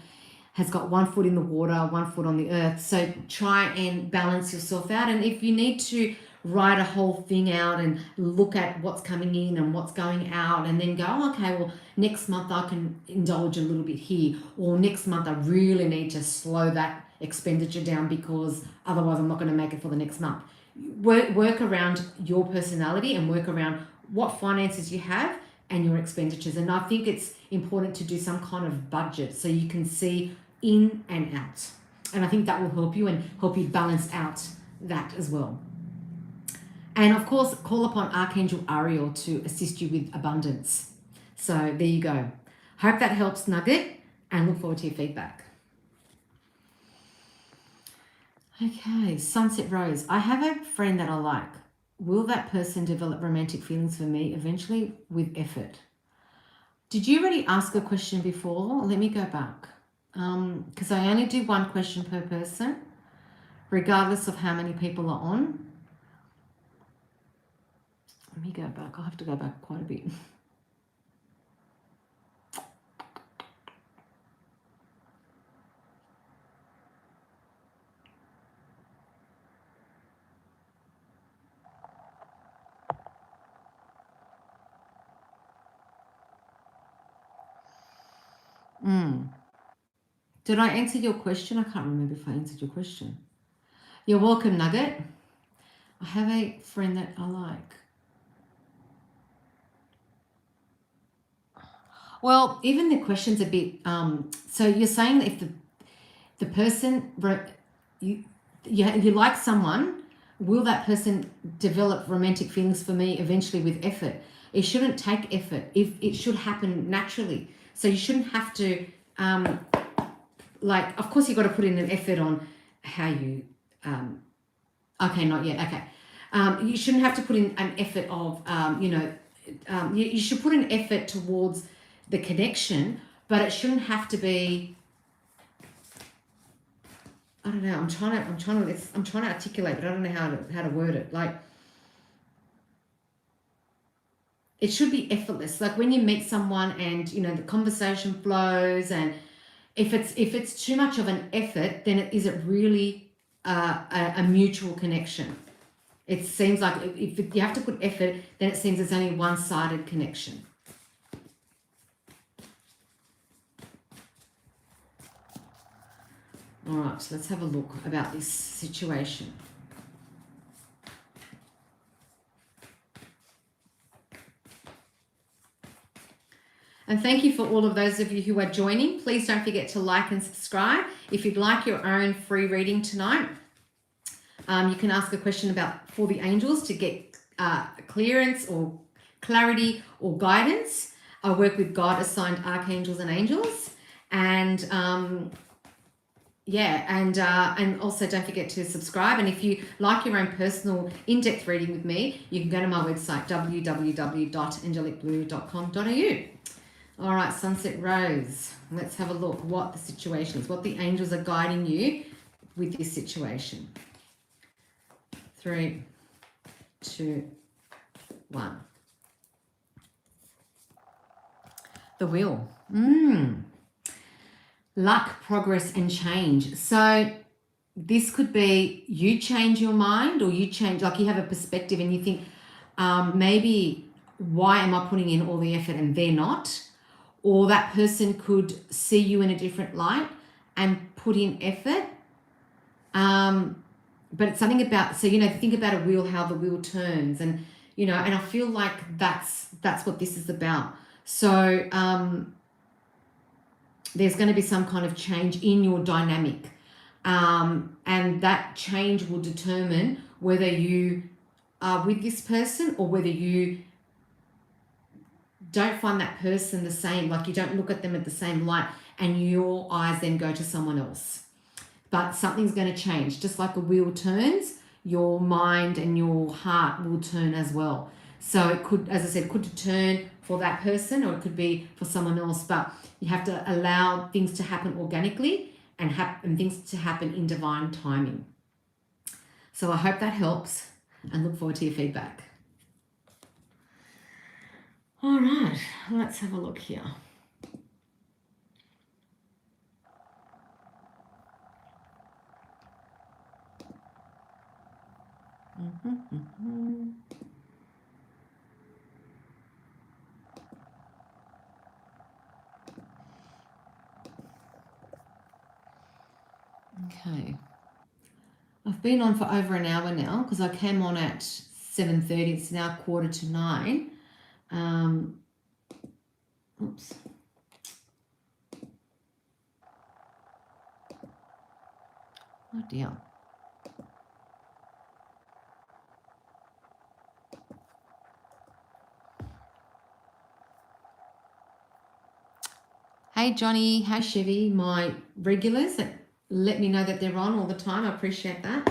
has got one foot in the water, one foot on the earth. So try and balance yourself out. And if you need to write a whole thing out and look at what's coming in and what's going out and then go, okay, well, next month I can indulge a little bit here, or next month I really need to slow that expenditure down because otherwise I'm not going to make it for the next month. Work around your personality and work around what finances you have and your expenditures. And I think it's important to do some kind of budget so you can see in and out. And I think that will help you and help you balance out that as well. And of course, call upon Archangel Ariel to assist you with abundance. So there you go. Hope that helps, Nugget, and look forward to your feedback. Okay, Sunset Rose. I have a friend that I like. Will that person develop romantic feelings for me eventually with effort? Did you already ask a question before? Let me go back. Because I only do one question per person, regardless of how many people are on. Let me go back. I'll have to go back quite a bit. Did I answer your question? I can't remember if I answered your question. You're welcome, Nugget. I have a friend that I like. Well, even the question's a bit, so you're saying that if the person, you like someone, will that person develop romantic feelings for me eventually with effort? It shouldn't take effort. If it should happen naturally. So you shouldn't have to, like, of course you've got to put in an effort on how you, okay, not yet, okay. You shouldn't have to put in an effort of, you should put an effort towards the connection, but it shouldn't have to be, I don't know, I'm trying to articulate, but I don't know how to word it. Like, it should be effortless. Like when you meet someone and, the conversation flows, and if it's too much of an effort, then is it really a mutual connection? It seems like if you have to put effort, then it seems it's only a one-sided connection. All right, so let's have a look about this situation. And thank you for all of those of you who are joining. Please don't forget to like and subscribe. If you'd like your own free reading tonight, you can ask a question for the angels to get clearance or clarity or guidance. I work with God-assigned archangels and angels. And and also don't forget to subscribe. And if you like your own personal in-depth reading with me, you can go to my website, www.angelicblue.com.au. All right, Sunset Rose. Let's have a look what the situation is, what the angels are guiding you with this situation. 3, 2, 1. The wheel. Luck, progress, and change. So this could be you change your mind, or you change, like you have a perspective and you think, maybe why am I putting in all the effort and they're not? Or that person could see you in a different light and put in effort. But it's something about, so, think about a wheel, how the wheel turns, and, and I feel like that's what this is about. So, there's going to be some kind of change in your dynamic. And that change will determine whether you are with this person or whether you don't find that person the same, like you don't look at them at the same light, and your eyes then go to someone else. But something's going to change. Just like a wheel turns, your mind and your heart will turn as well. So it could, as I said, could turn for that person, or it could be for someone else. But you have to allow things to happen organically and things to happen in divine timing. So I hope that helps, and look forward to your feedback. All right, let's have a look here. Okay. I've been on for over an hour now because I came on at 7:30. It's now 8:45. Oops. Oh dear. Hey Johnny, hey Chevy, my regulars that let me know that they're on all the time. I appreciate that.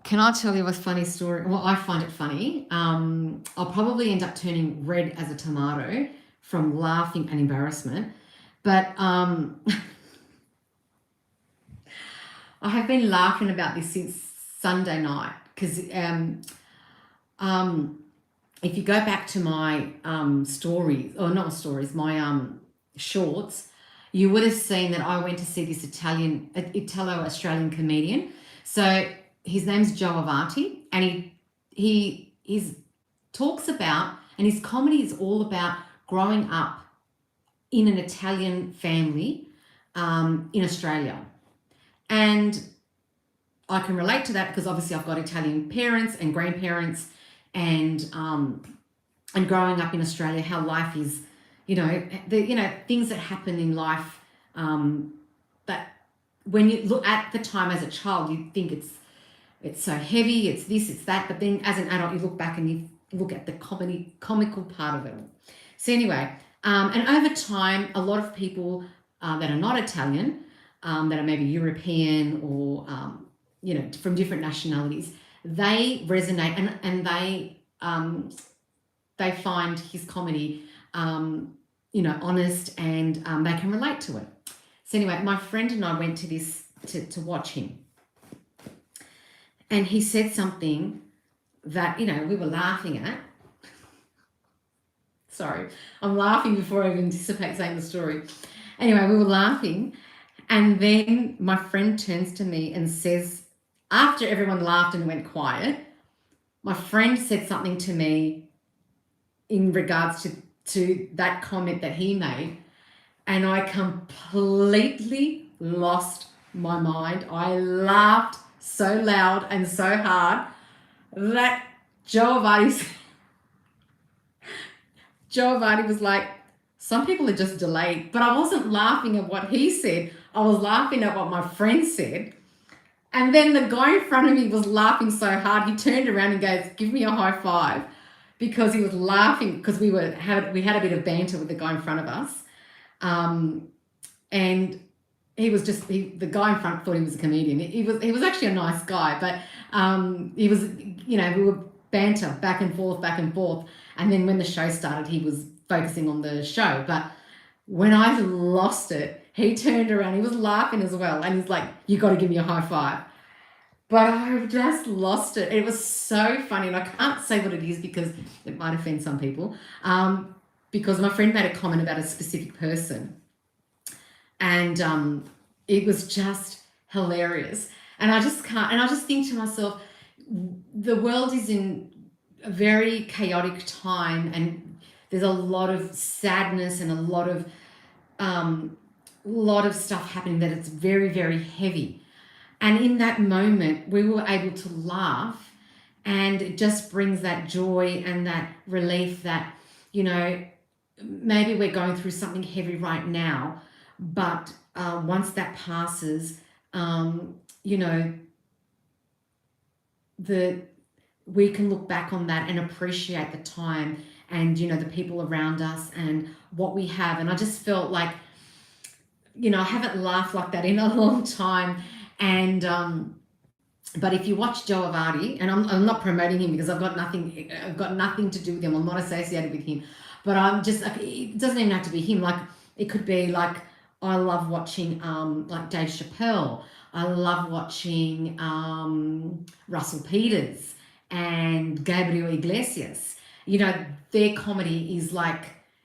Can I tell you a funny story? Well, I find it funny. I'll probably end up turning red as a tomato from laughing and embarrassment. But I have been laughing about this since Sunday night, because if you go back to my stories, or not stories, my shorts, you would have seen that I went to see this Italo-Australian comedian. So his name's Joe Avanti, and he talks about, and his comedy is all about growing up in an Italian family in Australia. And I can relate to that because obviously I've got Italian parents and grandparents, and growing up in Australia, how life is, things that happen in life that when you look at the time as a child, you think it's so heavy, it's this, it's that, but then as an adult, you look back and you look at the comical part of it all. So anyway, and over time, a lot of people that are not Italian, that are maybe European or, from different nationalities, they resonate and they find his comedy, honest, and they can relate to it. So anyway, my friend and I went to this to watch him. And he said something that, we were laughing at. Sorry, I'm laughing before I even anticipate saying the story. Anyway, we were laughing. And then my friend turns to me and says, after everyone laughed and went quiet, my friend said something to me in regards to that comment that he made. And I completely lost my mind. I laughed so loud and so hard that Giovanni was like, some people are just delayed. But I wasn't laughing at what he said. I was laughing at what my friend said. And then the guy in front of me was laughing so hard, he turned around and goes, give me a high five, because he was laughing because we had a bit of banter with the guy in front of us. And he was the guy in front thought he was a comedian. He was actually a nice guy, but he was, we would banter back and forth. And then when the show started, he was focusing on the show. But when I lost it, he turned around, he was laughing as well. And he's like, you got to give me a high five. But I just lost it. It was so funny. And I can't say what it is because it might offend some people. Because my friend made a comment about a specific person. And it was just hilarious. And I just think to myself, the world is in a very chaotic time, and there's a lot of sadness and a lot of stuff happening that it's very, very heavy. And in that moment, we were able to laugh, and it just brings that joy and that relief that, maybe we're going through something heavy right now, but once that passes, we can look back on that and appreciate the time and, the people around us and what we have. And I just felt like, I haven't laughed like that in a long time. And, but if you watch Joe Avati, and I'm not promoting him because I've got nothing to do with him. I'm not associated with him, but it doesn't even have to be him. Like, it could be like, I love watching, like Dave Chappelle. I love watching Russell Peters and Gabriel Iglesias. Their comedy is like,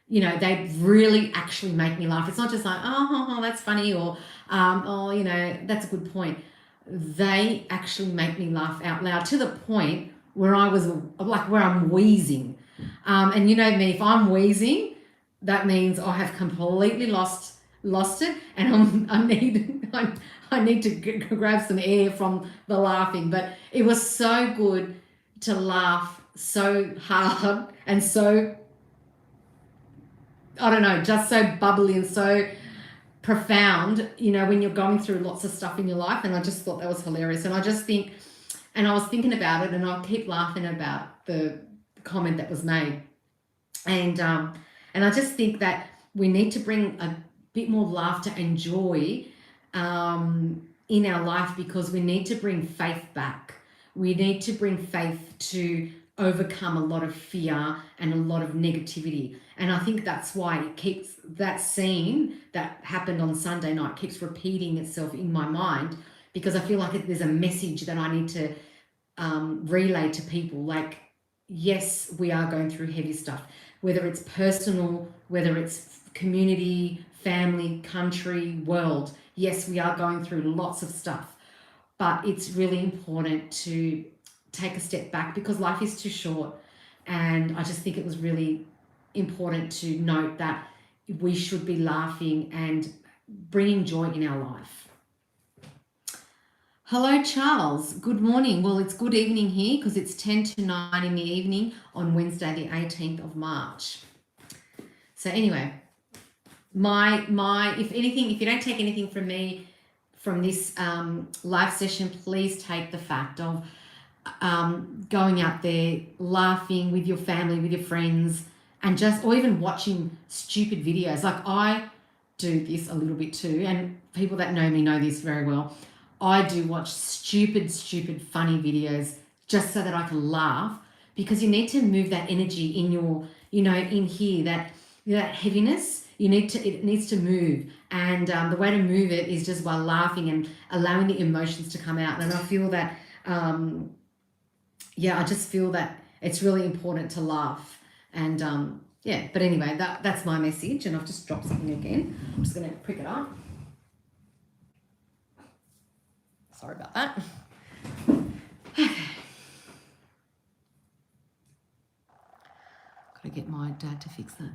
they really actually make me laugh. It's not just like, oh, that's funny, or, that's a good point. They actually make me laugh out loud to the point where where I'm wheezing. And you know me, if I'm wheezing, that means I have completely lost it, and I need to grab some air from the laughing. But it was so good to laugh so hard and so, I don't know, just so bubbly and so profound, when you're going through lots of stuff in your life. And I just thought that was hilarious. And I just think, and I was thinking about it, and I'll keep laughing about the comment that was made. And I just think that we need to bring a bit more laughter and joy in our life, because we need to bring faith back. We need to bring faith to overcome a lot of fear and a lot of negativity. And I think that's why it keeps, that scene that happened on Sunday night keeps repeating itself in my mind, because I feel like there's a message that I need to relay to people. Like, yes, we are going through heavy stuff, whether it's personal, whether it's community, family, country, world. Yes, we are going through lots of stuff, but it's really important to take a step back, because life is too short. And I just think it was really important to note that we should be laughing and bringing joy in our life. Hello, Charles. Good morning. Well, it's good evening here because it's 10 to 9 in the evening on Wednesday, the 18th of March. So anyway, if anything, if you don't take anything from me from this live session, please take the fact of going out there, laughing with your family, with your friends, and or even watching stupid videos. Like I do this a little bit too, and people that know me know this very well. I do watch stupid, funny videos just so that I can laugh, because you need to move that energy in your, in here, that heaviness. It needs to move, and the way to move it is just by laughing and allowing the emotions to come out. And I feel that, I just feel that it's really important to laugh. And but anyway, that's my message. And I've just dropped something again. I'm just going to pick it up. Sorry about that. Okay. Got to get my dad to fix that.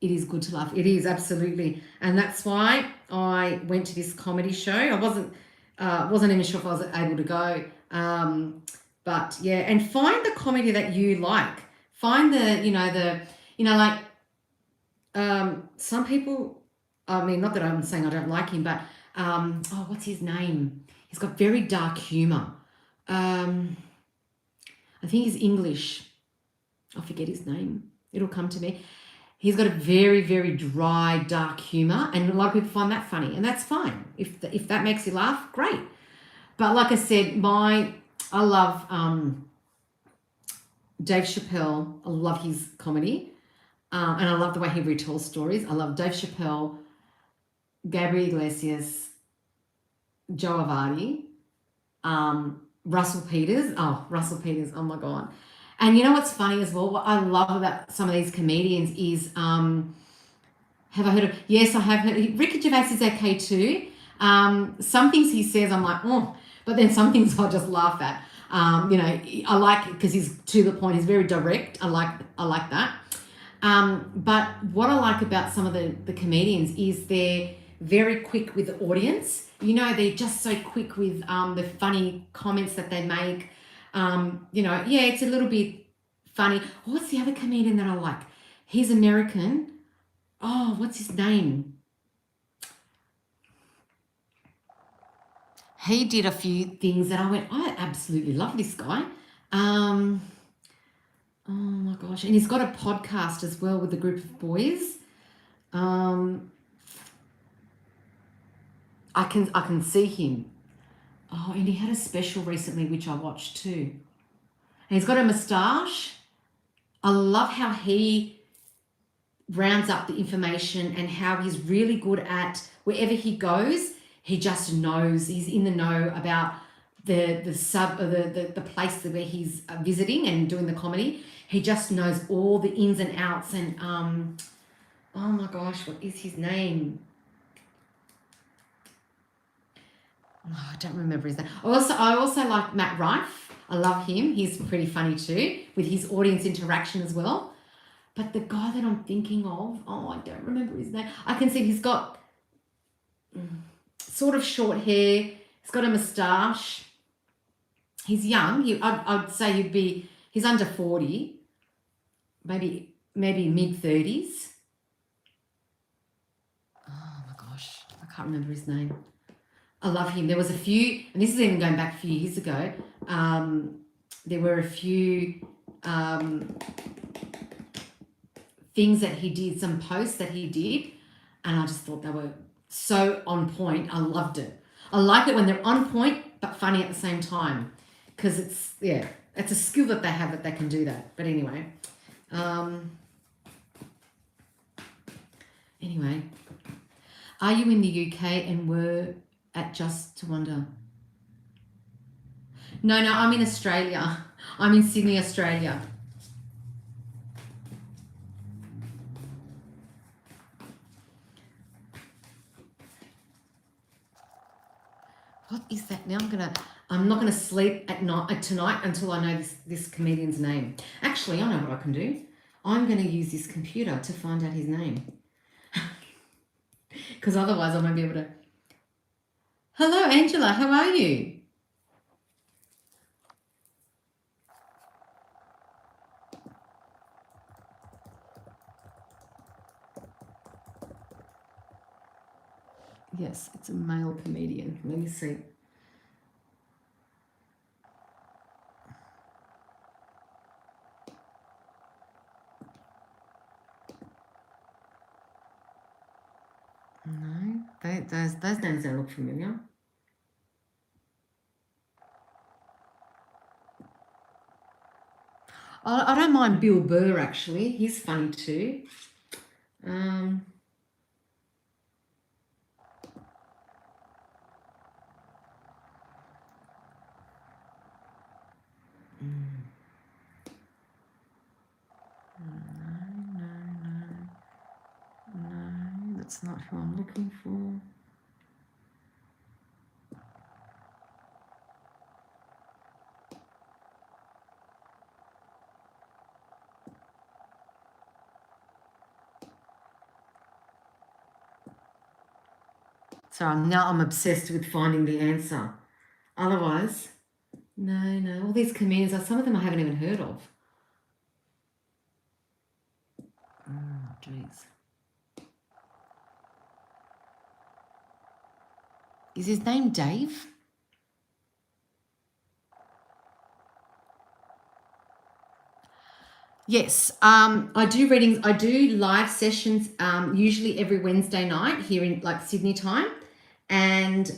It is good to laugh. It is, absolutely. And that's why I went to this comedy show. I wasn't even sure if I was able to go. But yeah, and find the comedy that you like. Find some people, I mean, not that I'm saying I don't like him, but what's his name? He's got very dark humor. I think he's English. I forget his name. It'll come to me. He's got a very, very dry, dark humor, and a lot of people find that funny, and that's fine. If that makes you laugh, great. But like I said, I love Dave Chappelle. I love his comedy, and I love the way he retells stories. I love Dave Chappelle, Gabriel Iglesias, Joe Avati, Russell Peters. Oh, my God. And you know what's funny as well? What I love about some of these comedians is, have I heard of? Yes, I have heard. Ricky Gervais is okay too. Some things he says, I'm like, oh, but then some things I just laugh at. I like it because he's to the point. He's very direct. I like that. But what I like about some of the comedians is they're very quick with the audience. They're just so quick with the funny comments that they make. It's a little bit funny. What's the other comedian that I like? He's American. Oh, what's his name? He did a few things that I went, I absolutely love this guy. Oh my gosh. And he's got a podcast as well with a group of boys. I can see him. Oh, and he had a special recently, which I watched too. And he's got a moustache. I love how he rounds up the information and how he's really good at wherever he goes. He just knows. He's in the know about the place where he's visiting and doing the comedy. He just knows all the ins and outs. And oh my gosh, what is his name? Oh, I don't remember his name. I also like Matt Rife. I love him. He's pretty funny too, with his audience interaction as well. But the guy that I'm thinking of, I don't remember his name. I can see he's got sort of short hair. He's got a moustache. He's young. I'd say he's under 40, maybe mid-30s. Oh my gosh, I can't remember his name. I love him. There was a few, and this is even going back a few years ago, there were a few things that he did, some posts that he did, and I just thought they were so on point. I loved it. I like it when they're on point but funny at the same time, because it's a skill that they have, that they can do that. But anyway, are you in the UK and were at Just to Wonder? No, I'm in Australia. I'm in Sydney, Australia. What is that now? I'm not gonna sleep at night tonight until I know this comedian's name. Actually, I know what I can do. I'm going to use this computer to find out his name. Because otherwise I won't be able to. Hello, Angela. How are you? Yes, it's a male comedian. Let me see. No, those names don't look familiar. I don't mind Bill Burr, actually. He's funny too. Mm. No, that's not who I'm looking for. So now I'm obsessed with finding the answer. Otherwise, no, all these comedians, some of them I haven't even heard of. Oh, jeez. Is his name Dave? Yes, I do readings. I do live sessions usually every Wednesday night here in like Sydney time, and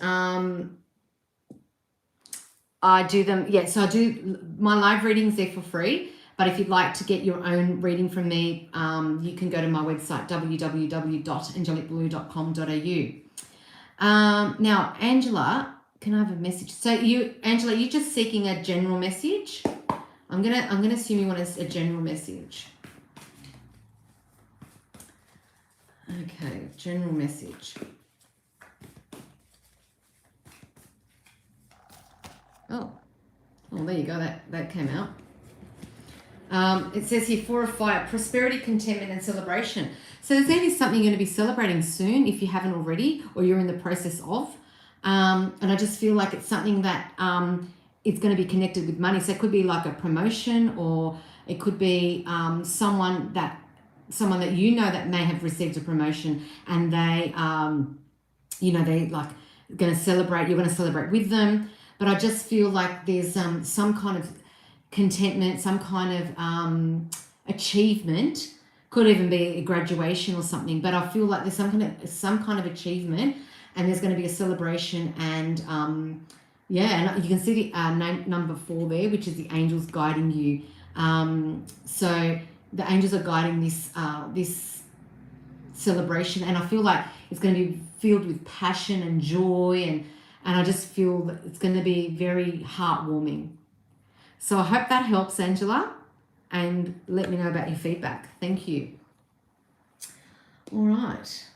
I do them. Yeah, so I do my live readings there for free. But if you'd like to get your own reading from me, you can go to my website www.angelicblue.com.au. Now, Angela, can I have a message? So Angela, you're just seeking a general message. I'm gonna assume you want a general message. Okay, general message. Oh, there you go. That came out. It says here 4 of fire, prosperity, contentment, and celebration. So there's going to be something you're going to be celebrating soon if you haven't already, or you're in the process of. And I just feel like it's something that it's going to be connected with money. So it could be like a promotion, or it could be someone that you know that may have received a promotion, and they they like going to celebrate. You're going to celebrate with them. But I just feel like there's some kind of contentment, some kind of achievement. Could even be a graduation or something. But I feel like there's some kind of achievement, and there's going to be a celebration. And and you can see the number 4 there, which is the angels guiding you. So the angels are guiding this celebration, and I feel like it's going to be filled with passion and joy, and I just feel that it's going to be very heartwarming. So I hope that helps, Angela, and let me know about your feedback. Thank you. All right.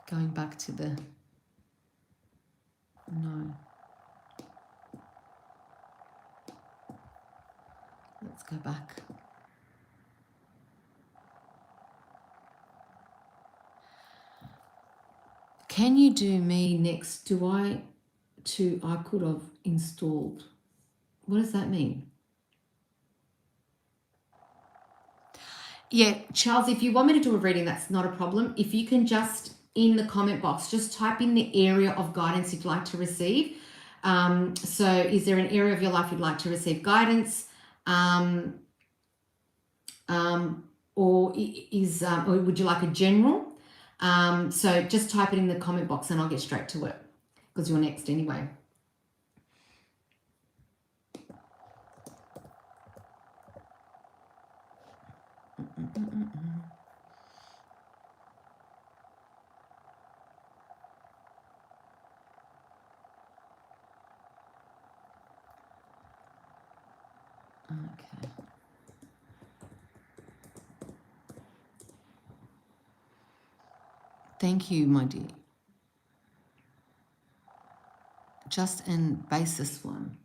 Going back to the no. Let's go back. Can you do me next? I could have installed. What does that mean? Yeah, Charles, if you want me to do a reading, that's not a problem. If you can just, in the comment box, just type in the area of guidance you'd like to receive. So is there an area of your life you'd like to receive guidance? Or would you like a general? So just type it in the comment box and I'll get straight to it, because you're next anyway. Okay. Thank you, my dear. Just an basis one.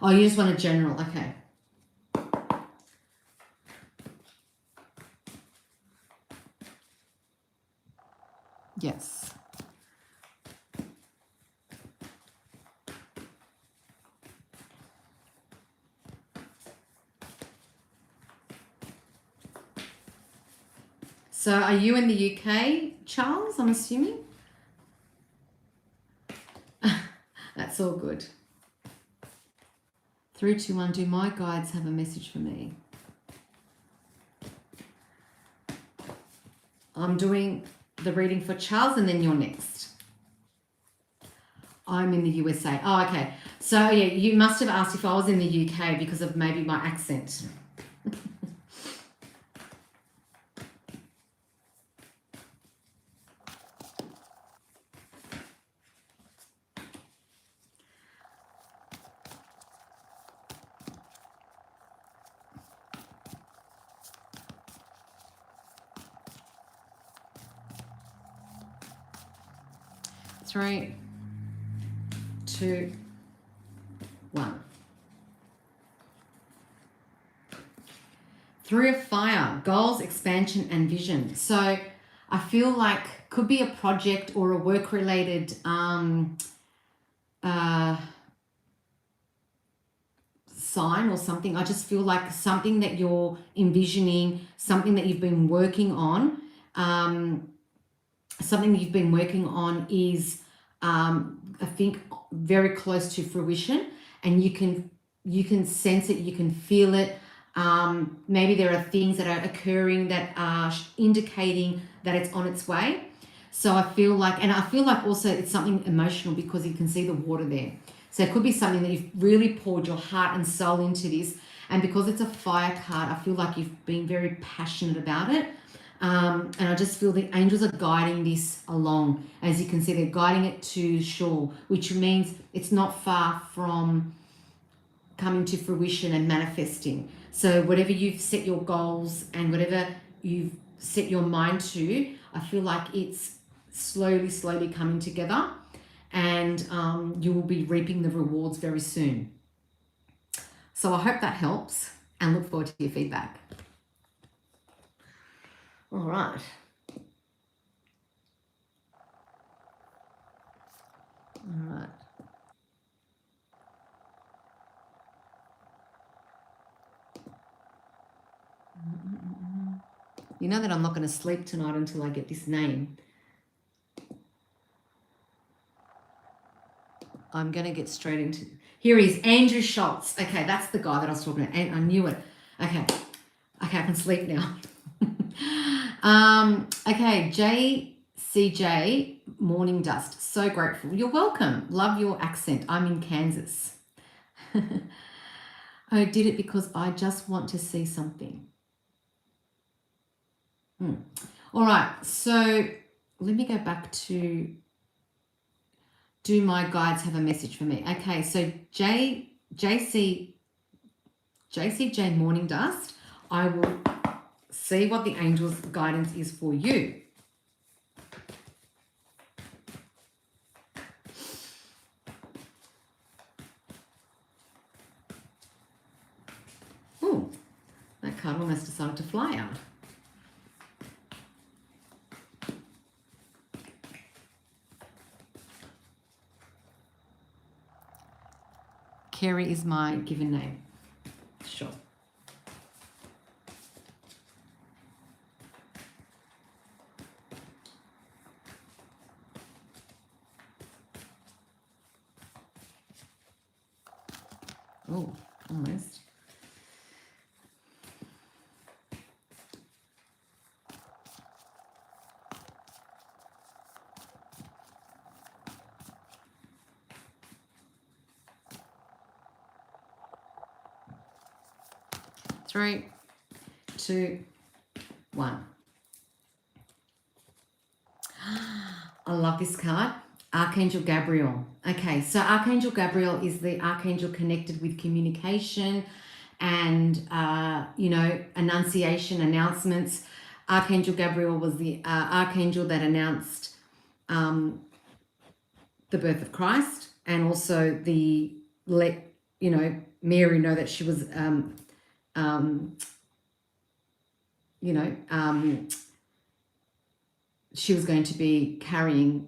Oh, you just want a general. Okay. Yes. So are you in the UK, Charles, I'm assuming? That's all good. 3, 2, 1, do my guides have a message for me? I'm doing the reading for Charles and then you're next. I'm in the USA. Oh, okay. So, yeah, you must have asked if I was in the UK because of maybe my accent. Three, 2, 1. 3 of fire, goals, expansion, and vision. So I feel like could be a project or a work-related sign or something. I just feel like something that you're envisioning, something that you've been working on. Something that you've been working on is, I think, very close to fruition, and you can sense it, you can feel it. Maybe there are things that are occurring that are indicating that it's on its way. So I feel like also it's something emotional because you can see the water there. So it could be something that you've really poured your heart and soul into this. And because it's a fire card, I feel like you've been very passionate about it. And I just feel the angels are guiding this along. As you can see, they're guiding it to shore, which means it's not far from coming to fruition and manifesting. So whatever you've set your goals and whatever you've set your mind to, I feel like it's slowly coming together, and you will be reaping the rewards very soon. So I hope that helps and look forward to your feedback. All right. All right. You know that I'm not going to sleep tonight until I get this name. I'm going to get straight into... Here he is, Andrew Schultz. Okay, that's the guy that I was talking about. I knew it. Okay, I can sleep now. Okay, JCJ, Morning Dust. So grateful. You're welcome. Love your accent. I'm in Kansas. I did it because I just want to see something. All right, so let me go back to... Do my guides have a message for me? Okay, so JCJ Morning Dust, I will see what the angels' guidance is for you. Oh, that card almost decided to fly out. Kerry is my given name. Sure. Oh, almost. Three, 2, 1. I love this card. Archangel Gabriel. Okay, so Archangel Gabriel is the archangel connected with communication and, annunciation, announcements. Archangel Gabriel was the archangel that announced the birth of Christ, and also let Mary know that she was, she was going to be carrying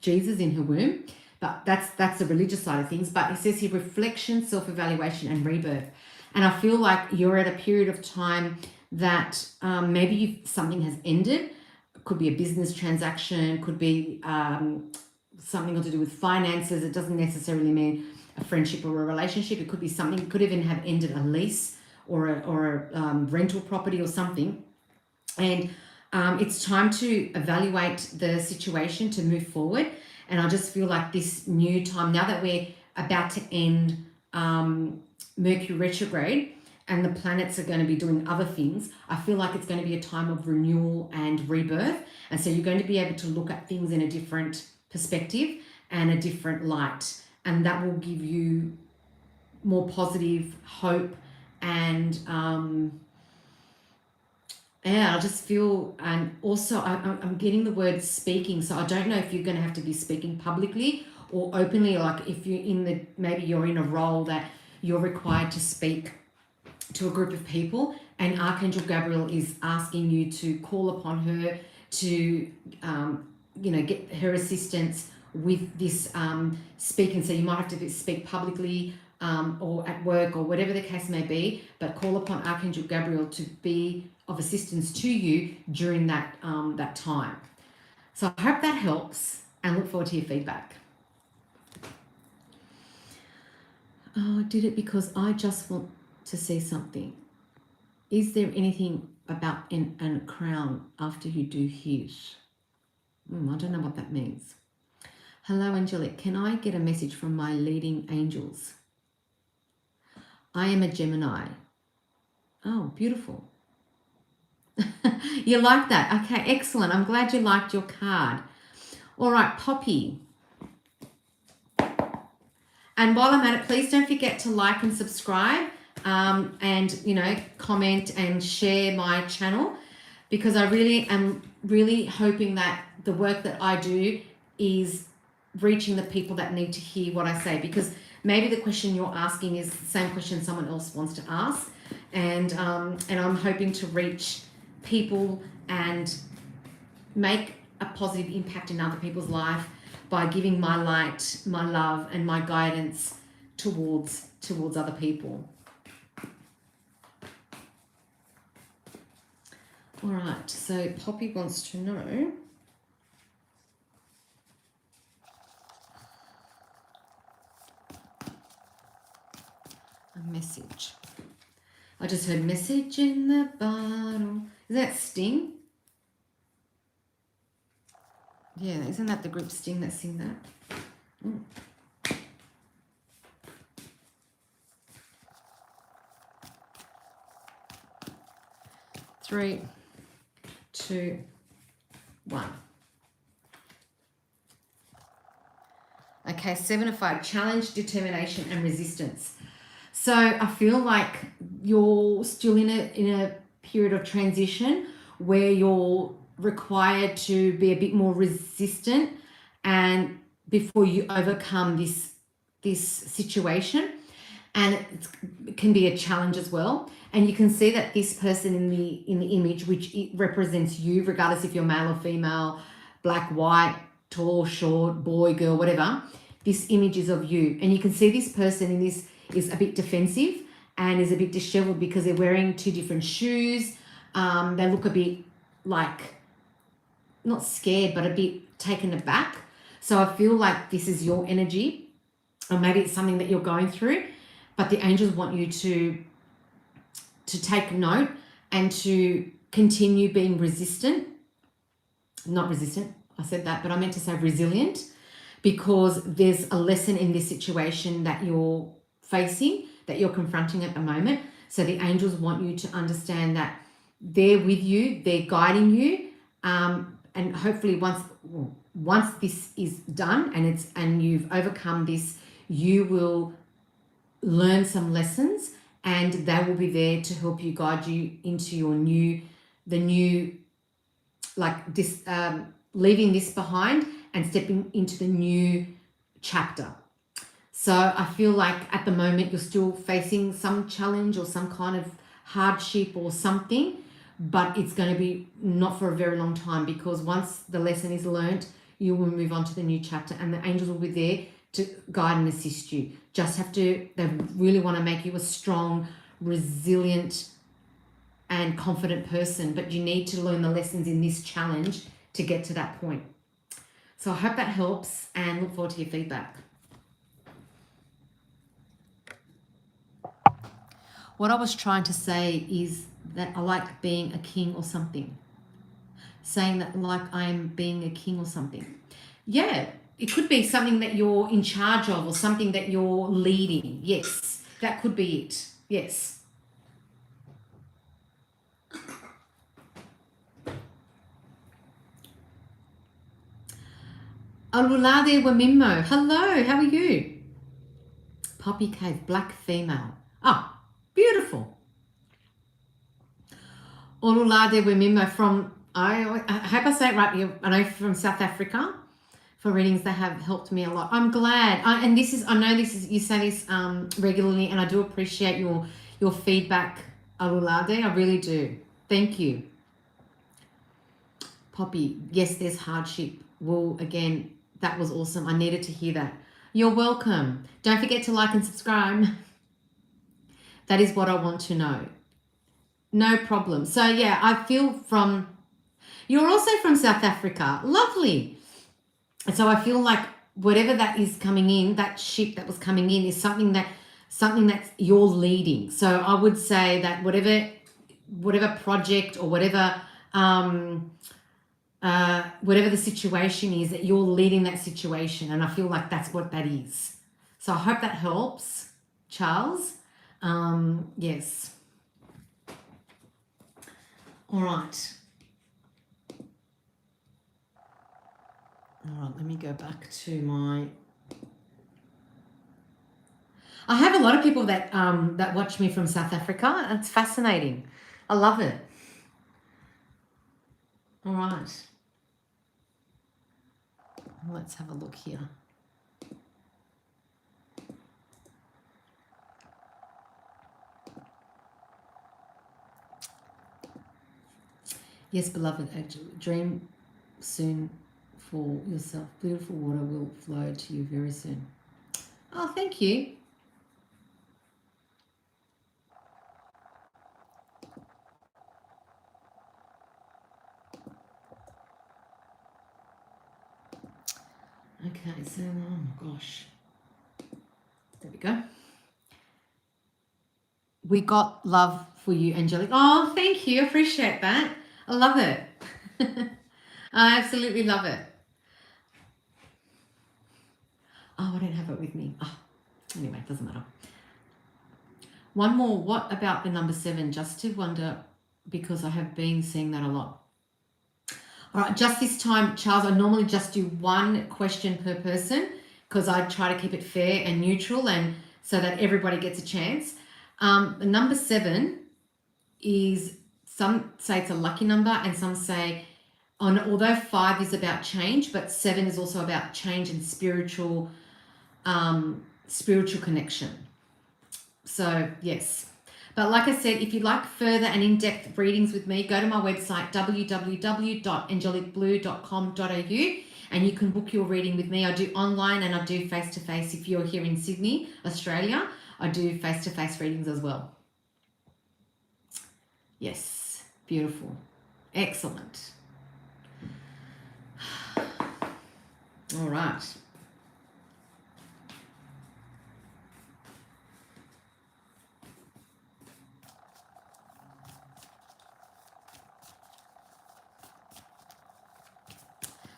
Jesus in her womb. But that's the religious side of things. But it says here reflection, self-evaluation, and rebirth. And I feel like you're at a period of time that maybe something has ended. It could be a business transaction, could be something to do with finances. It doesn't necessarily mean a friendship or a relationship. It could be something, it could even have ended a lease or a rental property or something. And it's time to evaluate the situation to move forward. And I just feel like this new time, now that we're about to end Mercury retrograde and the planets are going to be doing other things, I feel like it's going to be a time of renewal and rebirth. And so you're going to be able to look at things in a different perspective and a different light. And that will give you more positive hope. And I just feel, and also I'm getting the word speaking. So I don't know if you're going to have to be speaking publicly or openly, like if you're maybe you're in a role that you're required to speak to a group of people, and Archangel Gabriel is asking you to call upon her to, get her assistance with this speaking. So you might have to speak publicly or at work or whatever the case may be, but call upon Archangel Gabriel to be of assistance to you during that time. So I hope that helps and look forward to your feedback. Oh, I did it because I just want to see something. Is there anything about a crown after you do his? I don't know what that means. Hello, Angelic. Can I get a message from my leading angels? I am a Gemini. Oh, beautiful. You like that? Okay, excellent. I'm glad you liked your card. All right, Poppy. And while I'm at it, please don't forget to like and subscribe and, comment and share my channel, because I really am hoping that the work that I do is reaching the people that need to hear what I say, because maybe the question you're asking is the same question someone else wants to ask. And I'm hoping to reach people and make a positive impact in other people's life by giving my light, my love, and my guidance towards other people. All right, so Poppy wants to know a message. I just heard message in the bottle. Is that Sting? Yeah, isn't that the group Sting that sing that? Mm. 3, 2, 1. Okay, 7 of 5. Challenge, determination, and resistance. So I feel like you're still in a period of transition where you're required to be a bit more resistant, and before you overcome this situation, and it can be a challenge as well. And you can see that this person in the image, which it represents you, regardless if you're male or female, black, white, tall, short, boy, girl, whatever, this image is of you. And you can see this person in this is a bit defensive and is a bit disheveled because they're wearing 2 different shoes. They look a bit like, not scared, but a bit taken aback. So I feel like this is your energy, or maybe it's something that you're going through, but the angels want you to take note and to continue being resistant. Not resistant, I said that, but I meant to say resilient, because there's a lesson in this situation that you're facing, that you're confronting at the moment. So the angels want you to understand that they're with you, they're guiding you, and hopefully once this is done and you've overcome this, you will learn some lessons, and they will be there to help you, guide you into your leaving this behind and stepping into the new chapter. So I feel like at the moment you're still facing some challenge or some kind of hardship or something, but it's going to be not for a very long time, because once the lesson is learnt, you will move on to the new chapter, and the angels will be there to guide and assist you. They really want to make you a strong, resilient, and confident person, but you need to learn the lessons in this challenge to get to that point. So I hope that helps, and look forward to your feedback. What I was trying to say is that I like being a king or something. Saying that like I am being a king or something. Yeah, it could be something that you're in charge of or something that you're leading. Yes, that could be it. Yes. Alulade Wamimo. Hello, how are you? Poppy Cave, black female. Ah, beautiful. Olulade Wamimo from, I hope I say it right, I know from South Africa. For readings that have helped me a lot. I'm glad. I know you say this regularly, and I do appreciate your feedback, Alulade. I really do. Thank you. Poppy, yes, there's hardship. Well, again, that was awesome. I needed to hear that. You're welcome. Don't forget to like and subscribe. That is what I want to know. No problem. So yeah, I feel you're also from South Africa. Lovely. So I feel like whatever that is coming in, that ship that was coming in, is something that's you're leading. So I would say that whatever project or whatever the situation is, that you're leading that situation, and I feel like that's what that is. So I hope that helps, Charles. Yes. All right. All right, let me go back to my... I have a lot of people that watch me from South Africa. It's fascinating. I love it. All right. Let's have a look here. Yes, beloved, dream soon for yourself. Beautiful water will flow to you very soon. Oh, thank you. Okay, so, oh my gosh. There we go. We got love for you, Angelic. Oh, thank you. Appreciate that. I love it. I absolutely love it. Oh, I don't have it with me. Oh, anyway, it doesn't matter. One more. What about the number 7? Just to wonder, because I have been seeing that a lot. All right, just this time, Charles, I normally just do one question per person, because I try to keep it fair and neutral, and so that everybody gets a chance. The number 7 is, some say it's a lucky number, and some say, although 5 is about change, but 7 is also about change and spiritual connection. So yes, but like I said, if you'd like further and in-depth readings with me, go to my website www.angelicblue.com.au, and you can book your reading with me. I do online and I do face-to-face. If you're here in Sydney, Australia, I do face-to-face readings as well. Yes, beautiful, excellent. All right.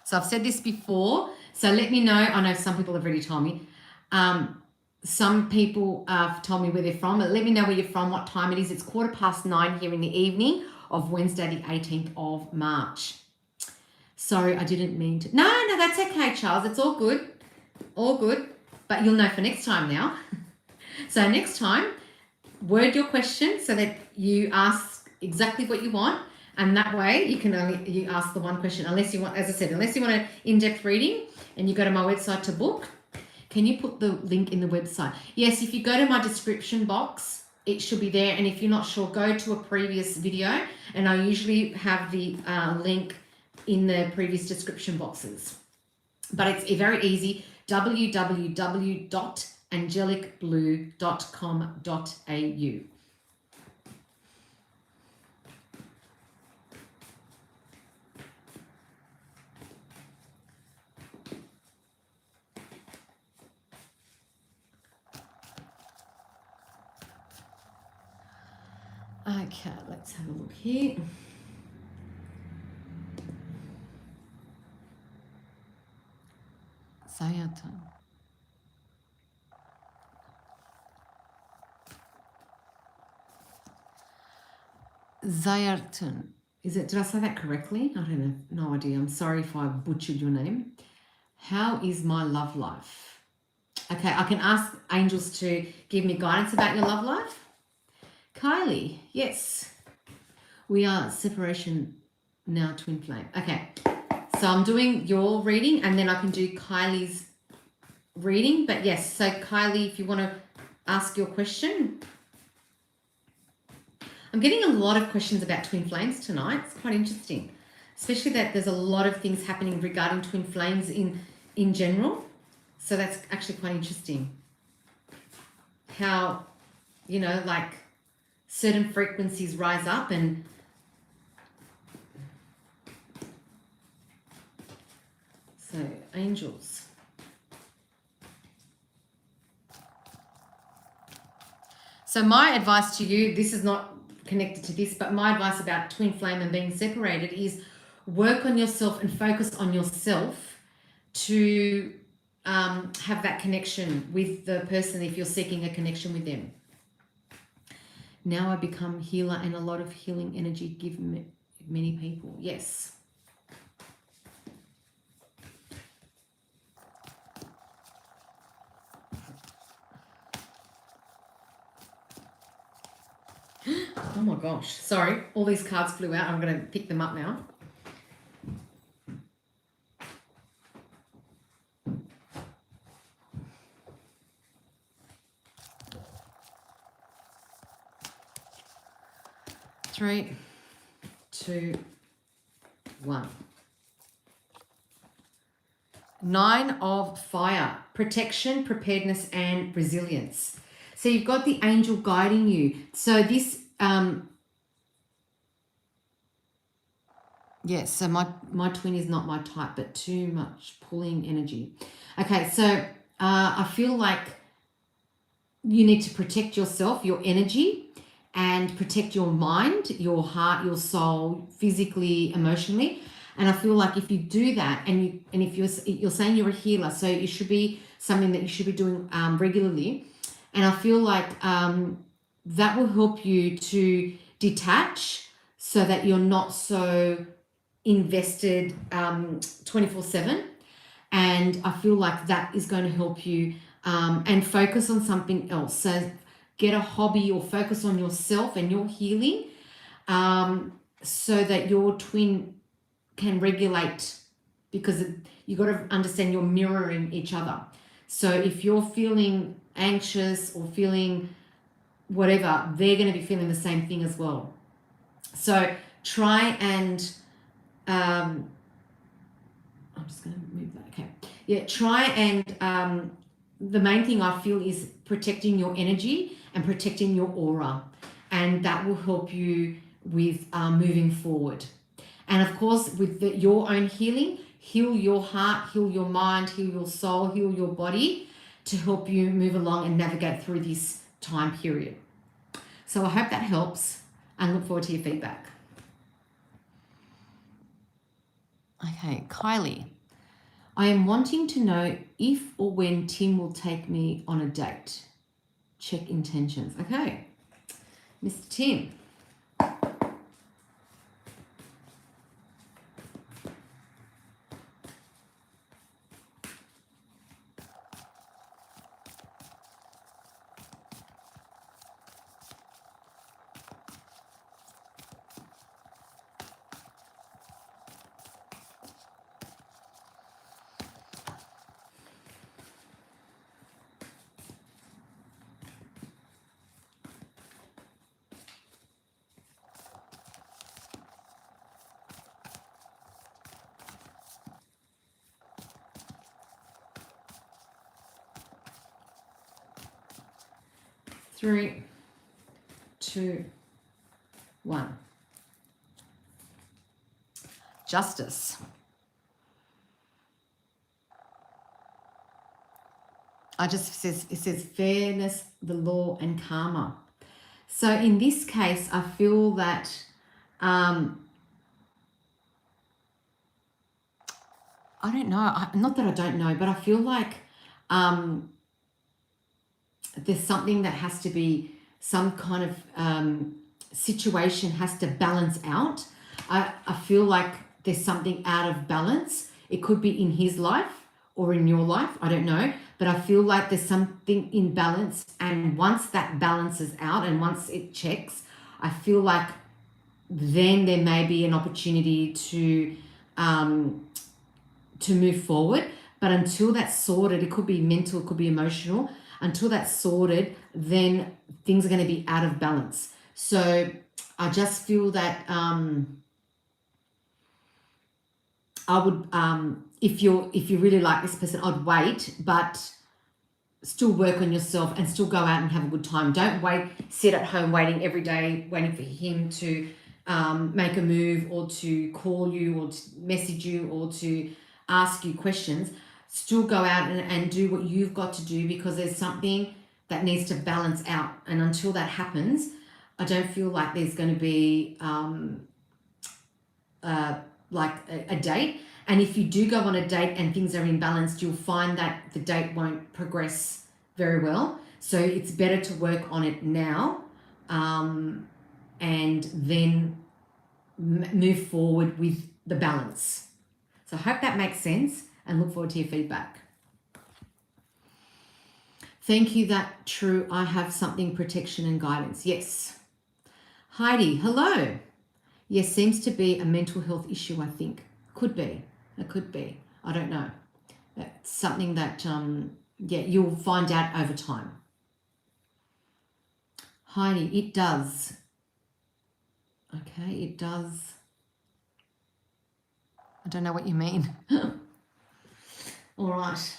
So I've said this before, so let me know. I know some people have already told me. Some people have told me where they're from. Let me know where you're from, what time it is. It's 9:15 here in the evening of Wednesday, the 18th of March. Sorry, I didn't mean to. No, that's okay, Charles. It's all good. All good. But you'll know for next time now. So next time, word your question so that you ask exactly what you want. And that way you ask the one question, unless you want, as I said, unless you want an in-depth reading and you go to my website to book. Can you put the link in the website? Yes, if you go to my description box it should be there. And if you're not sure, go to a previous video, and I usually have the link in the previous description boxes. But it's very easy, www.angelicblue.com.au. Okay, let's have a look here. Sayatan. Zayartan. Is it, did I say that correctly? I don't know, no idea. I'm sorry if I butchered your name. How is my love life? Okay, I can ask angels to give me guidance about your love life. Kylie, yes. We are separation now, twin flame. Okay, so I'm doing your reading and then I can do Kylie's reading. But yes, so Kylie, if you want to ask your question. I'm getting a lot of questions about twin flames tonight. It's quite interesting, especially that there's a lot of things happening regarding twin flames in general. So that's actually quite interesting. How, you know, like certain frequencies rise up and so angels. So my advice to you, this is not connected to this, but my advice about twin flame and being separated is work on yourself and focus on yourself to have that connection with the person if you're seeking a connection with them. Now I become healer and a lot of healing energy give many people. Yes. Oh my gosh, sorry, all these cards flew out. I'm going to pick them up now. Three, two, one. Nine of fire, protection, preparedness, and resilience. So you've got the angel guiding you. So this, yes, so my twin is not my type, but too much pulling energy. Okay, so I feel like you need to protect yourself, your energy, and protect your mind, your heart, your soul, physically, emotionally. And I feel like if you do that, and if you're saying you're a healer, so it should be something that you should be doing regularly. And I feel like that will help you to detach so that you're not so invested 24/7. And I feel like that is going to help you and focus on something else. So get a hobby or focus on yourself and your healing so that your twin can regulate, because you got to understand you're mirroring each other. So if you're feeling anxious or feeling whatever, they're going to be feeling the same thing as well. So try and I'm just going to move that. Okay. Yeah, try and the main thing I feel is protecting your energy and protecting your aura, and that will help you with moving forward. And of course, with your own healing, heal your heart, heal your mind, heal your soul, heal your body to help you move along and navigate through this time period. So I hope that helps and look forward to your feedback. Okay, Kylie. I am wanting to know if or when Tim will take me on a date. Check intentions. Okay, Mr. Tim. 3, 2, 1. Justice. It says fairness, the law, and karma. So in this case, I feel that I don't know. Not that I don't know, but I feel like there's something that has to be, some kind of situation has to balance out. I feel like there's something out of balance. It could be in his life or in your life. I don't know. But I feel like there's something in balance. And once that balances out and once it checks, I feel like then there may be an opportunity to move forward. But until that's sorted, it could be mental, it could be emotional. Until that's sorted, then things are going to be out of balance. So I just feel that I would, if you really like this person, I'd wait, but still work on yourself and still go out and have a good time. Don't sit at home waiting every day, waiting for him to make a move or to call you or to message you or to ask you questions. Still go out and do what you've got to do, because there's something that needs to balance out. And until that happens, I don't feel like there's going to be like a date. And if you do go on a date and things are imbalanced, you'll find that the date won't progress very well. So it's better to work on it now and then move forward with the balance. So I hope that makes sense and look forward to your feedback. Thank you, that true. I have something, protection and guidance. Yes. Heidi, hello. Yes, seems to be a mental health issue, I think. Could be. It could be. I don't know. It's something that, you'll find out over time. Heidi, it does. Okay, it does. I don't know what you mean. All right.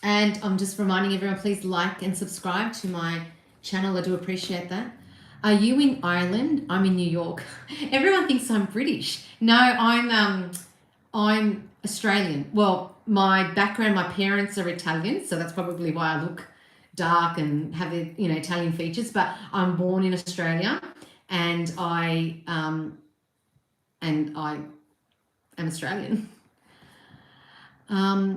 And I'm just reminding everyone, please like and subscribe to my channel. I do appreciate that. Are you in Ireland? I'm in New York. Everyone thinks I'm British. No, I'm Australian. Well, my background, my parents are Italian, so that's probably why I look dark and have the Italian features. But I'm born in Australia, and I am Australian.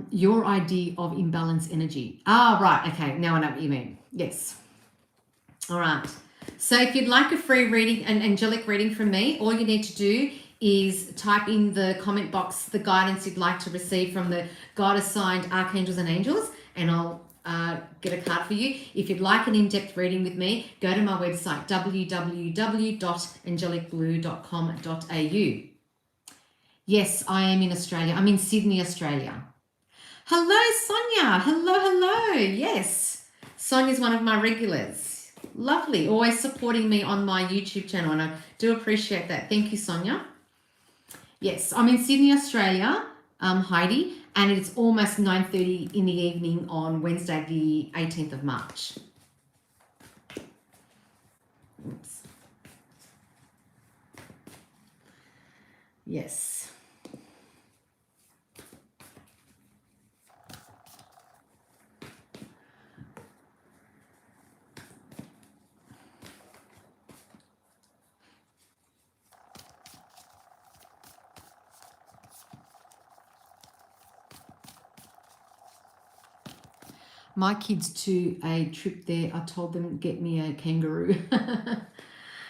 Your idea of imbalance energy. Right. Okay. Now I know what you mean. Yes. All right. So if you'd like a free reading, an angelic reading from me, all you need to do is type in the comment box the guidance you'd like to receive from the God-assigned Archangels and Angels, and I'll get a card for you. If you'd like an in-depth reading with me, go to my website, www.angelicblue.com.au. Yes, I am in Australia. I'm in Sydney, Australia. Hello, Sonia. Hello. Yes. Sonia's one of my regulars. Lovely. Always supporting me on my YouTube channel, and I do appreciate that. Thank you, Sonia. Yes, I'm in Sydney, Australia, Heidi, and it's almost 9:30 in the evening on Wednesday, the 18th of March. Oops. Yes. My kids to a trip there, I told them, get me a kangaroo.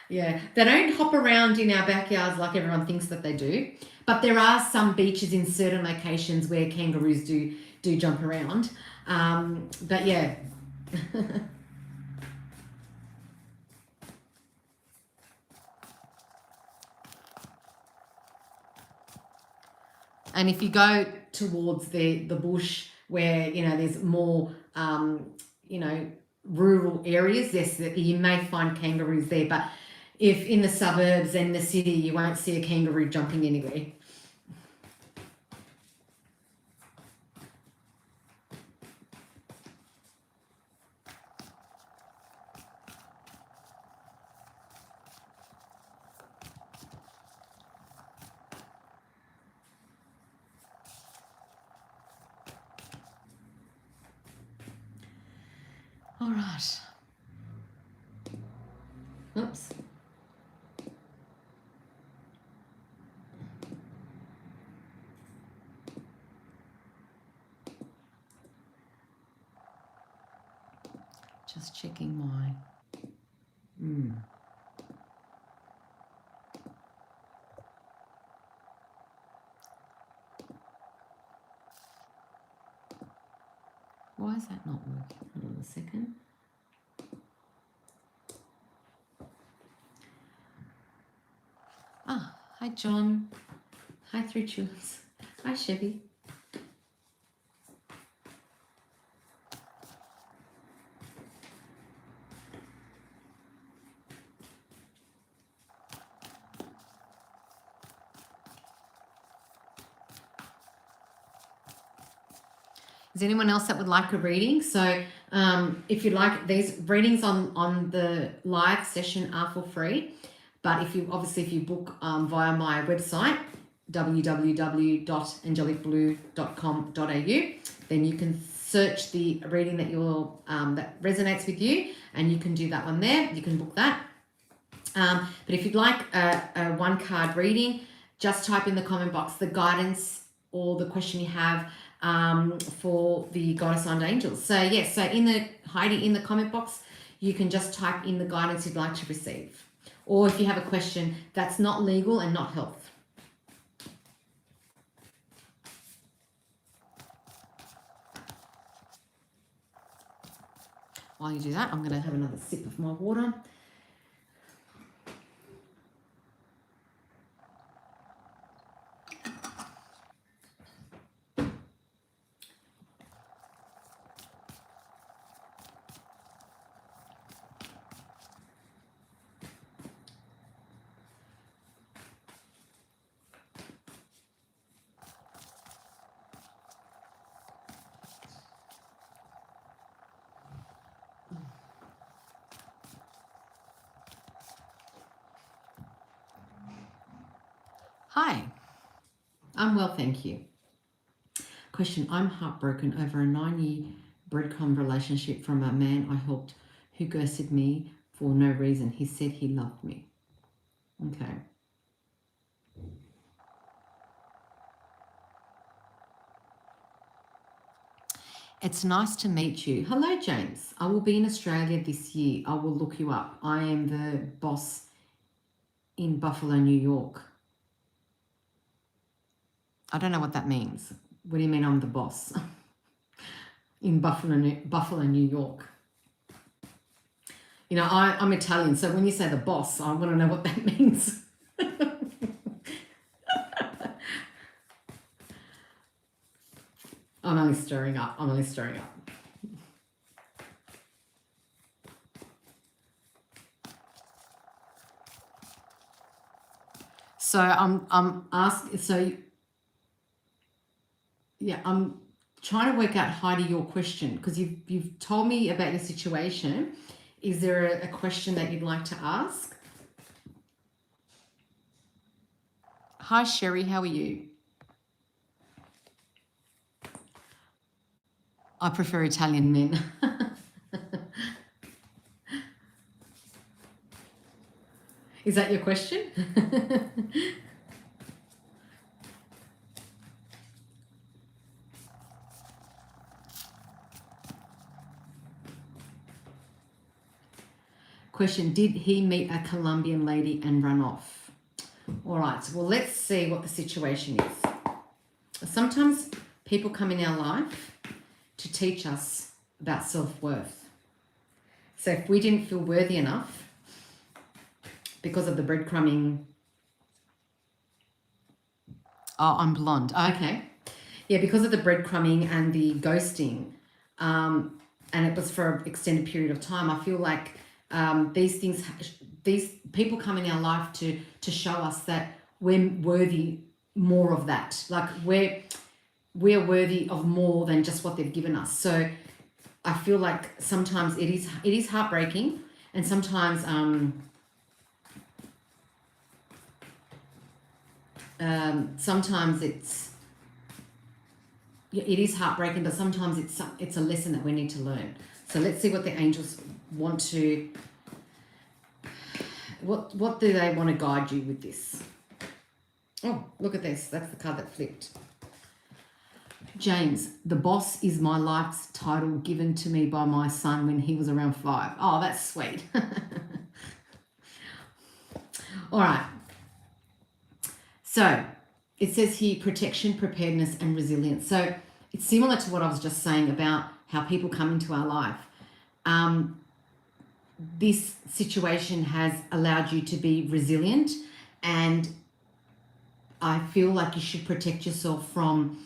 Yeah, they don't hop around in our backyards like everyone thinks that they do. But there are some beaches in certain locations where kangaroos do jump around. But yeah. And if you go towards the bush where, there's more, rural areas, yes, you may find kangaroos there. But if in the suburbs and the city, you won't see a kangaroo jumping anywhere. right. Oops. Just checking my... Why is that not working? Hold on a second. Ah, hi John. Hi Three Tulips. Hi Chevy. Is anyone else that would like a reading? So if you like, these readings on the live session are for free. But if you book via my website, www.angelicblue.com.au, then you can search the reading that that resonates with you, and you can do that one there. You can book that. But if you'd like a one-card reading, just type in the comment box the guidance or the question you have for the goddess and angels. So yes, so hiding in the comment box, you can just type in the guidance you'd like to receive. Or if you have a question that's not legal and not health. While you do that, I'm going to have another sip of my water. Hi, I'm well, thank you. Question, I'm heartbroken over a 9-year breadcrumb relationship from a man I helped who ghosted me for no reason. He said he loved me. Okay. It's nice to meet you. Hello, James. I will be in Australia this year. I will look you up. I am the boss in Buffalo, New York. I don't know what that means. What do you mean I'm the boss? In Buffalo, New York. You know, I'm Italian, so when you say the boss, I want to know what that means. I'm only stirring up. So I'm asking, so yeah, I'm trying to work out, Heidi, your question, because you've told me about your situation. Is there a question that you'd like to ask? Hi, Sherry, how are you? I prefer Italian men. Is that your question? Question, did he meet a Colombian lady and run off? All right, well, let's see what the situation is. Sometimes people come in our life to teach us about self-worth. So if we didn't feel worthy enough because of the breadcrumbing... Oh, I'm blonde. Okay. Yeah, because of the breadcrumbing and the ghosting, and it was for an extended period of time, I feel like these people come in our life to show us that we're worthy more of that. Like we're worthy of more than just what they've given us. So I feel like sometimes it is heartbreaking, and sometimes sometimes it is heartbreaking, but sometimes it's a lesson that we need to learn. So let's see what the angels want to, what do they want to guide you with this? Oh, look at this. That's the card that flipped. James, the boss is my life's title given to me by my son when he was around 5. Oh, that's sweet. All right. So it says here protection, preparedness, and resilience. So it's similar to what I was just saying about how people come into our life. This situation has allowed you to be resilient, and I feel like you should protect yourself from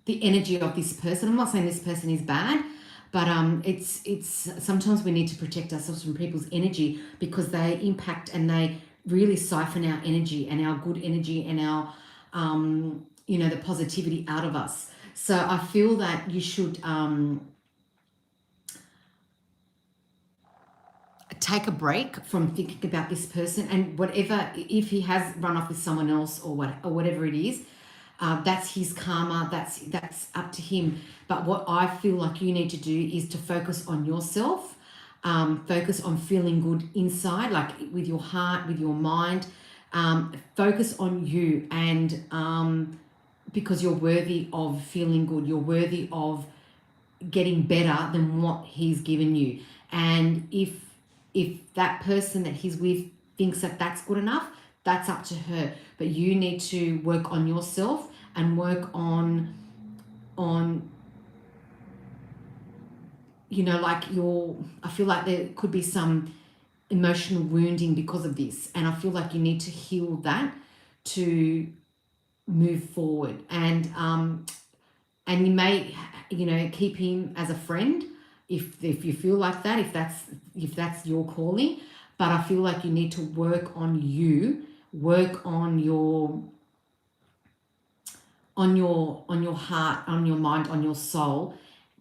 the energy of this person. I'm not saying this person is bad, but it's sometimes we need to protect ourselves from people's energy because they impact and they really siphon our energy and our good energy and our the positivity out of us. So I feel that you should take a break from thinking about this person, and whatever, if he has run off with someone else or whatever it is, that's his karma, that's up to him. But what I feel like you need to do is to focus on yourself, focus on feeling good inside, like with your heart, with your mind, focus on you, and because you're worthy of feeling good, you're worthy of getting better than what he's given you. And if that person that he's with thinks that that's good enough, that's up to her. But you need to work on yourself and work on like I feel like there could be some emotional wounding because of this, and I feel like you need to heal that to move forward. And you may keep him as a friend if you feel like that, if that's your calling. But I feel like you need to work on you, work on your heart, on your mind, on your soul,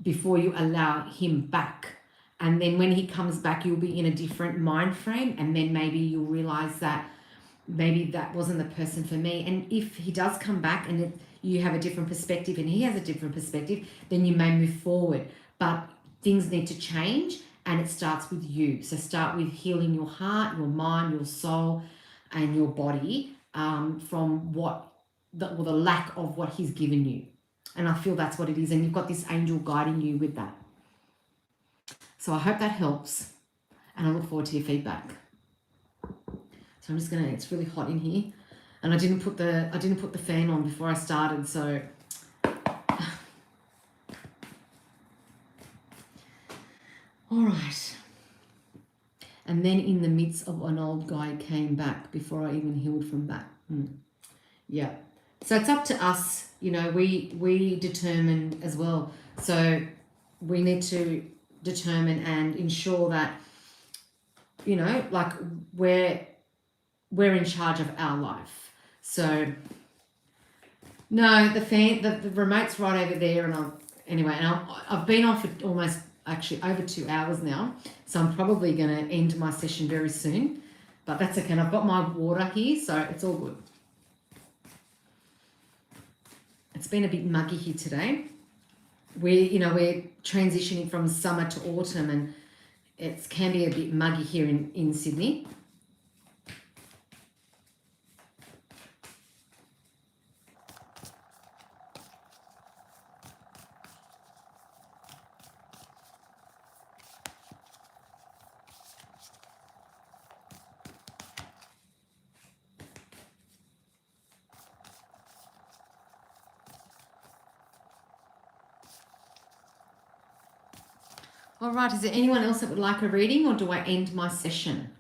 before you allow him back. And then when he comes back, you'll be in a different mind frame, and then maybe you'll realize that maybe that wasn't the person for me. And if he does come back and you have a different perspective and he has a different perspective, then you may move forward. But things need to change, and it starts with you. So start with healing your heart, your mind, your soul, and your body from the lack of what he's given you. And I feel that's what it is. And you've got this angel guiding you with that. So I hope that helps, and I look forward to your feedback. So I'm just gonna, it's really hot in here, and I didn't put the fan on before I started, so all right. And then in the midst of an old guy came back before I even healed from that. Yeah. So it's up to us, we determine as well. So we need to determine and ensure that, like we're in charge of our life. So no, the remote's right over there, and I've been on for almost actually over 2 hours now, so I'm probably going to end my session very soon, but that's okay. And I've got my water here, so it's all good. It's been a bit muggy here today. We're transitioning from summer to autumn, and it can be a bit muggy here in Sydney. All right, is there anyone else that would like a reading, or do I end my session?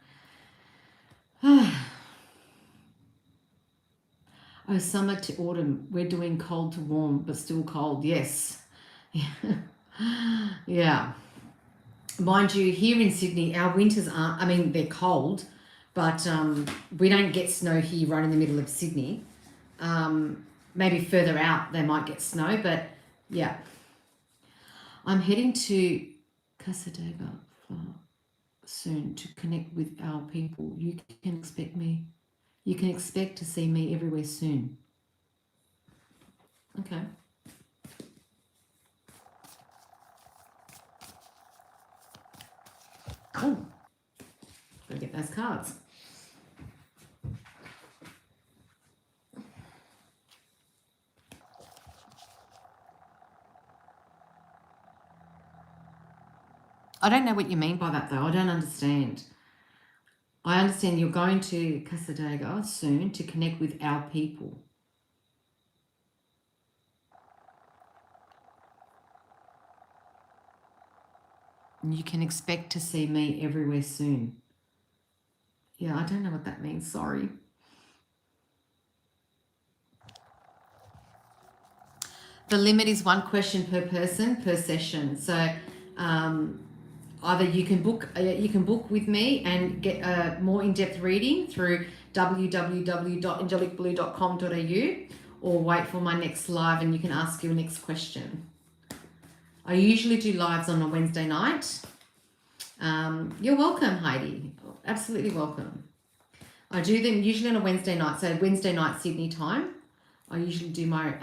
Oh, summer to autumn. We're doing cold to warm, but still cold. Yes. Yeah. Mind you, here in Sydney, our winters aren't, they're cold, but we don't get snow here right in the middle of Sydney. Maybe further out they might get snow, but yeah. I'm heading to Casadega soon to connect with our people. You can expect to see me everywhere soon. Okay. Oh, gotta get those cards. I don't know what you mean by that, though. I don't understand. I understand you're going to Casadega soon to connect with our people. You can expect to see me everywhere soon. Yeah, I don't know what that means. Sorry. The limit is 1 question per person per session. So either you can book with me and get a more in-depth reading through www.angelicblue.com.au, or wait for my next live and you can ask your next question. I usually do lives on a Wednesday night. You're welcome, Heidi. Absolutely welcome. I do them usually on a Wednesday night, so Wednesday night Sydney time. I usually do my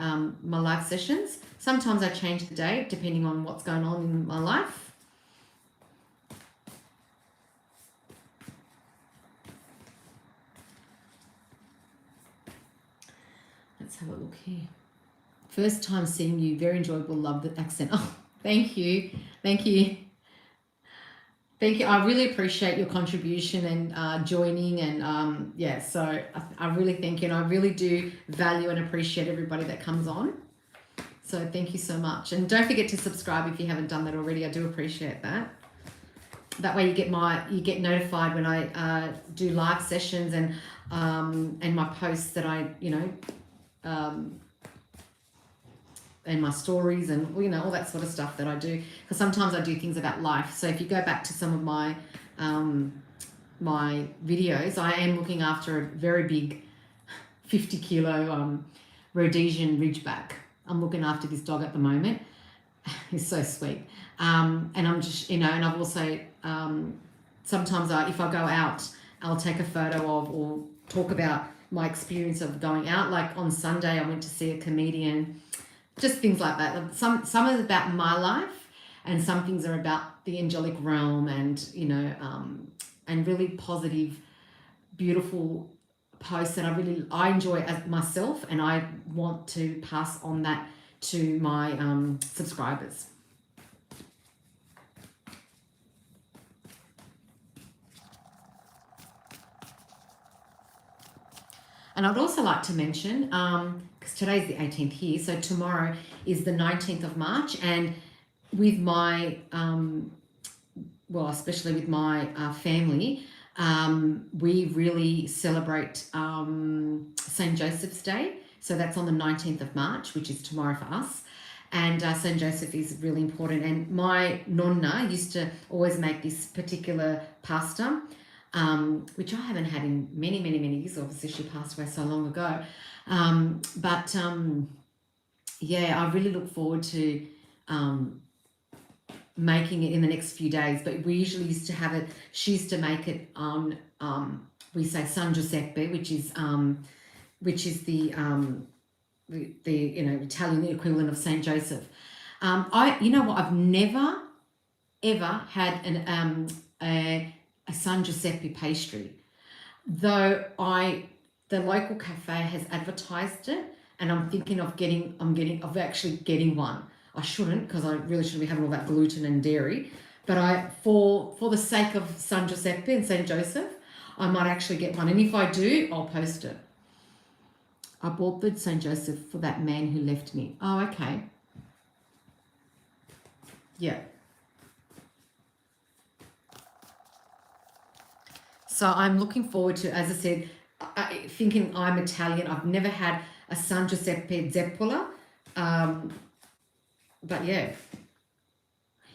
my live sessions. Sometimes I change the date depending on what's going on in my life. Let's have a look here. First time seeing you, very enjoyable, love the accent. Oh, thank you. Thank you. Thank you. I really appreciate your contribution and joining, and yeah, so I really thank you, and I really do value and appreciate everybody that comes on. So thank you so much, and don't forget to subscribe if you haven't done that already. I do appreciate that. That way you get notified when I do live sessions and my posts that I and my stories and all that sort of stuff that I do, because sometimes I do things about life. So if you go back to some of my my videos, I am looking after a very big 50 kilo Rhodesian Ridgeback. I'm looking after this dog at the moment. He's so sweet. And I'm just and I've also sometimes if I go out, I'll take a photo of or talk about my experience of going out. Like on Sunday I went to see a comedian. Just things like that. Some is about my life, and some things are about the angelic realm, and and really positive, beautiful posts that I enjoy as myself, and I want to pass on that to my subscribers. And I'd also like to mention, because today's the 18th here, so tomorrow is the 19th of March, and with my, especially with my family, we really celebrate St. Joseph's Day. So that's on the 19th of March, which is tomorrow for us. And St. Joseph is really important. And my nonna used to always make this particular pasta, which I haven't had in many, many, many years. Obviously, she passed away so long ago. Yeah, I really look forward to making it in the next few days. But we usually used to have it. She used to make it on we say San Giuseppe, which is the Italian equivalent of Saint Joseph. I've never ever had a San Giuseppe pastry, though the local cafe has advertised it, and I'm thinking of actually getting one. I shouldn't, because I really shouldn't be having all that gluten and dairy, but for the sake of San Giuseppe and Saint Joseph, I might actually get one, and if I do, I'll post it. I bought the Saint Joseph for that man who left me. Oh, okay. Yeah. So I'm looking forward to, as I said, thinking I'm Italian. I've never had a San Giuseppe Zeppola. But yeah,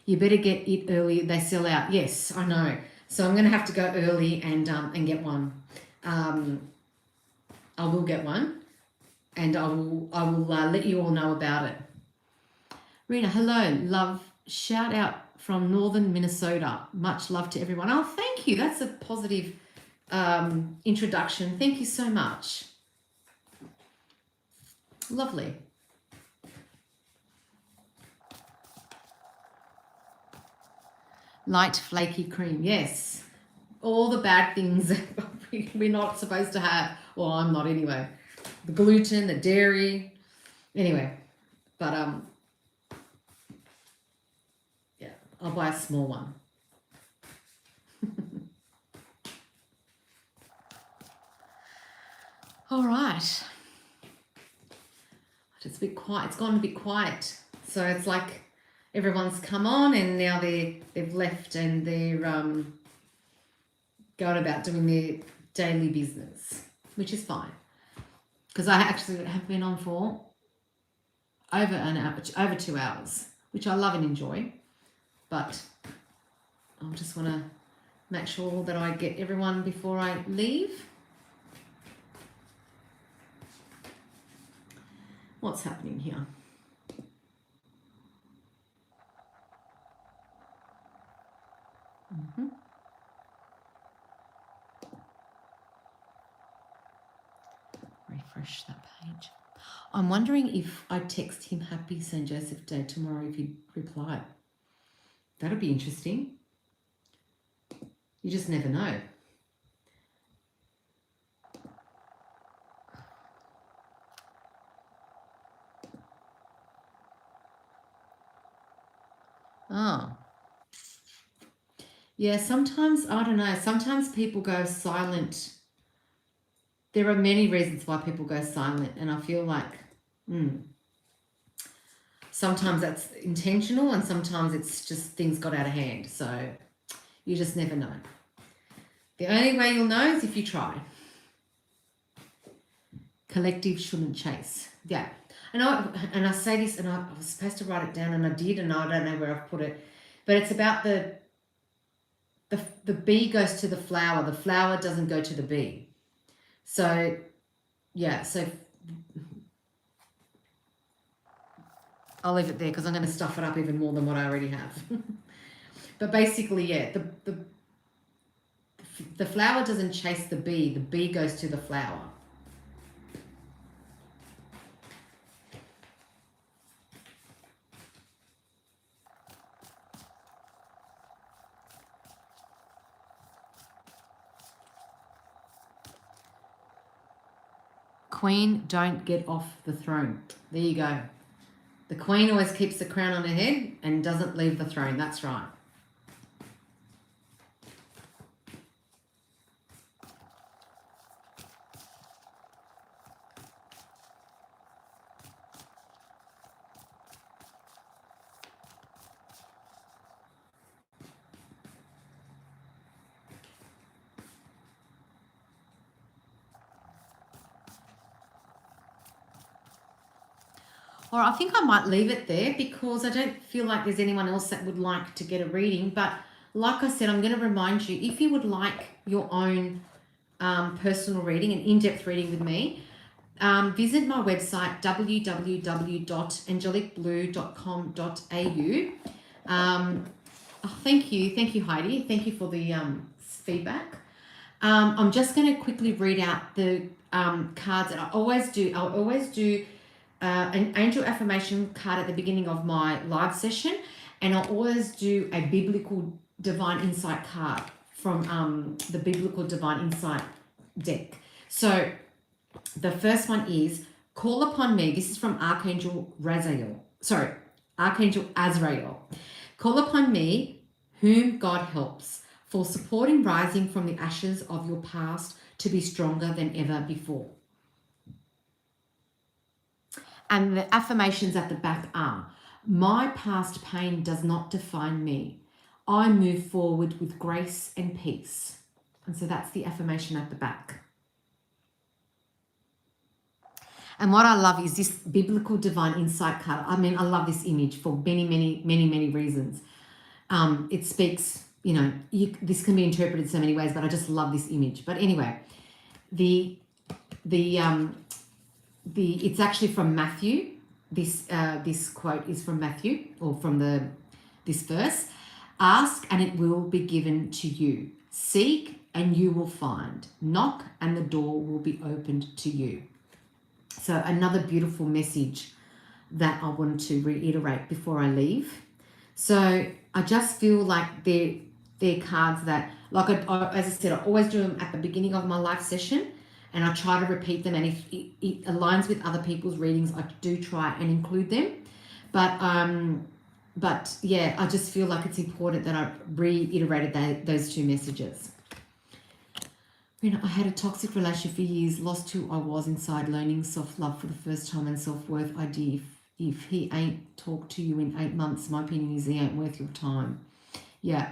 you better get it early. They sell out. Yes, I know. So I'm going to have to go early and get one. I will get one, and I will let you all know about it. Rena, hello, love. Shout out from northern Minnesota. Much love to everyone. Oh, thank you. That's a positive introduction. Thank you so much. Lovely. Light flaky cream, yes. All the bad things that we're not supposed to have. Well, I'm not anyway. The gluten, the dairy. Anyway, but yeah, I'll buy a small one. All right. It's a bit quiet. It's gone a bit quiet. So it's like everyone's come on and now they've left and they're going about doing their daily business, which is fine. Because I actually have been on for over an hour, over 2 hours, which I love and enjoy. But I just want to make sure that I get everyone before I leave. What's happening here? Refresh that page. I'm wondering if I text him Happy St. Joseph Day tomorrow, if he'd reply. That'd be interesting. You just never know. Oh. Yeah, sometimes, I don't know, sometimes people go silent. There are many reasons why people go silent, and I feel like sometimes that's intentional and sometimes it's just things got out of hand. So you just never know. The only way you'll know is if you try. Collective shouldn't chase. Yeah. And I say this, and I was supposed to write it down, and I did, and I don't know where I've put it. But it's about the bee goes to the flower doesn't go to the bee. So, yeah, so I'll leave it there because I'm going to stuff it up even more than what I already have. But basically, yeah, the flower doesn't chase the bee goes to the flower. Queen, don't get off the throne. There you go. The queen always keeps the crown on her head and doesn't leave the throne. That's right. Or I think I might leave it there because I don't feel like there's anyone else that would like to get a reading. But like I said, I'm going to remind you, if you would like your own personal reading, an in-depth reading with me, visit my website, www.angelicblue.com.au. Thank you, Heidi. Thank you for the feedback. I'm just going to quickly read out the cards that I always do. I'll always do an angel affirmation card at the beginning of my live session, and I'll always do a biblical divine insight card from the biblical divine insight deck. So the first one is, call upon me. This is from Archangel Azrael. Call upon me, whom God helps, for support in rising from the ashes of your past to be stronger than ever before. And the affirmations at the back are, my past pain does not define me. I move forward with grace and peace. And so that's the affirmation at the back. And what I love is this biblical divine insight card. I mean, I love this image for many reasons. It speaks, this can be interpreted so many ways, but I just love this image. But anyway, it's actually from Matthew. This quote is from Matthew, or from this verse. Ask and it will be given to you. Seek and you will find. Knock and the door will be opened to you. So another beautiful message that I want to reiterate before I leave. So I just feel like they're cards that, like as I said, I always do them at the beginning of my live session, and I try to repeat them. And if it aligns with other people's readings, I do try and include them. But yeah, I just feel like it's important that I reiterated those two messages. When I had a toxic relationship for years, lost who I was inside, learning self-love for the first time and self-worth idea. If he ain't talked to you in 8 months, my opinion is he ain't worth your time. Yeah.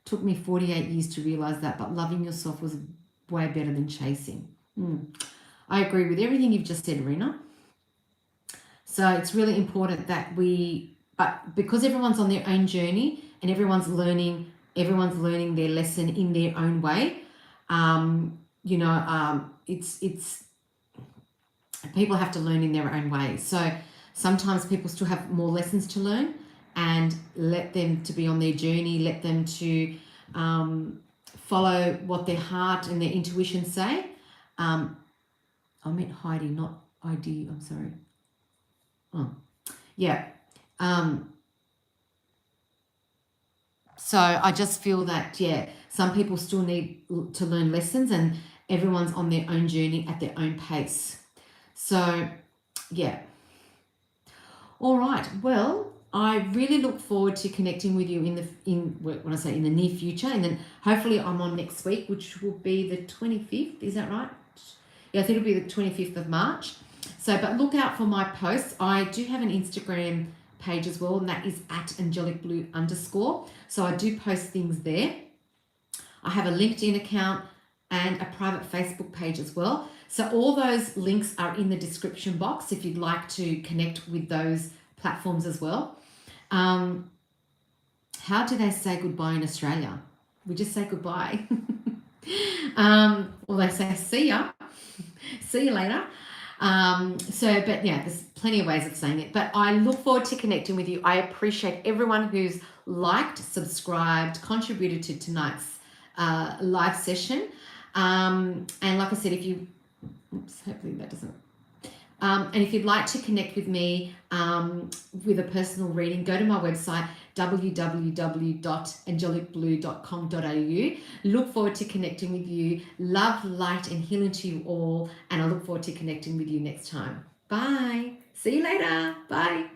Took me 48 years to realize that, but loving yourself was way better than chasing. I agree with everything you've just said, Rena. So it's really important that but because everyone's on their own journey and everyone's learning their lesson in their own way. It's people have to learn in their own way. So sometimes people still have more lessons to learn, and let them to be on their journey, let them to follow what their heart and their intuition say. I meant Heidi, not ID. I'm sorry. Oh, yeah. So I just feel that, yeah, some people still need to learn lessons, and everyone's on their own journey at their own pace. So, yeah. All right. Well, I really look forward to connecting with you in the near future, and then hopefully I'm on next week, which will be the 25th. Is that right? Yeah, I think it'll be the 25th of March. So, but look out for my posts. I do have an Instagram page as well, and that is at angelicblue_. So I do post things there. I have a LinkedIn account and a private Facebook page as well. So all those links are in the description box if you'd like to connect with those platforms as well. How do they say goodbye in Australia? We just say goodbye. Well, they say see ya. See you later. But yeah, there's plenty of ways of saying it. But I look forward to connecting with you. I appreciate everyone who's liked, subscribed, contributed to tonight's live session. And like I said, hopefully that doesn't. And if you'd like to connect with me with a personal reading, go to my website, www.angelicblue.com.au. Look forward to connecting with you. Love, light, and healing to you all. And I look forward to connecting with you next time. Bye. See you later. Bye.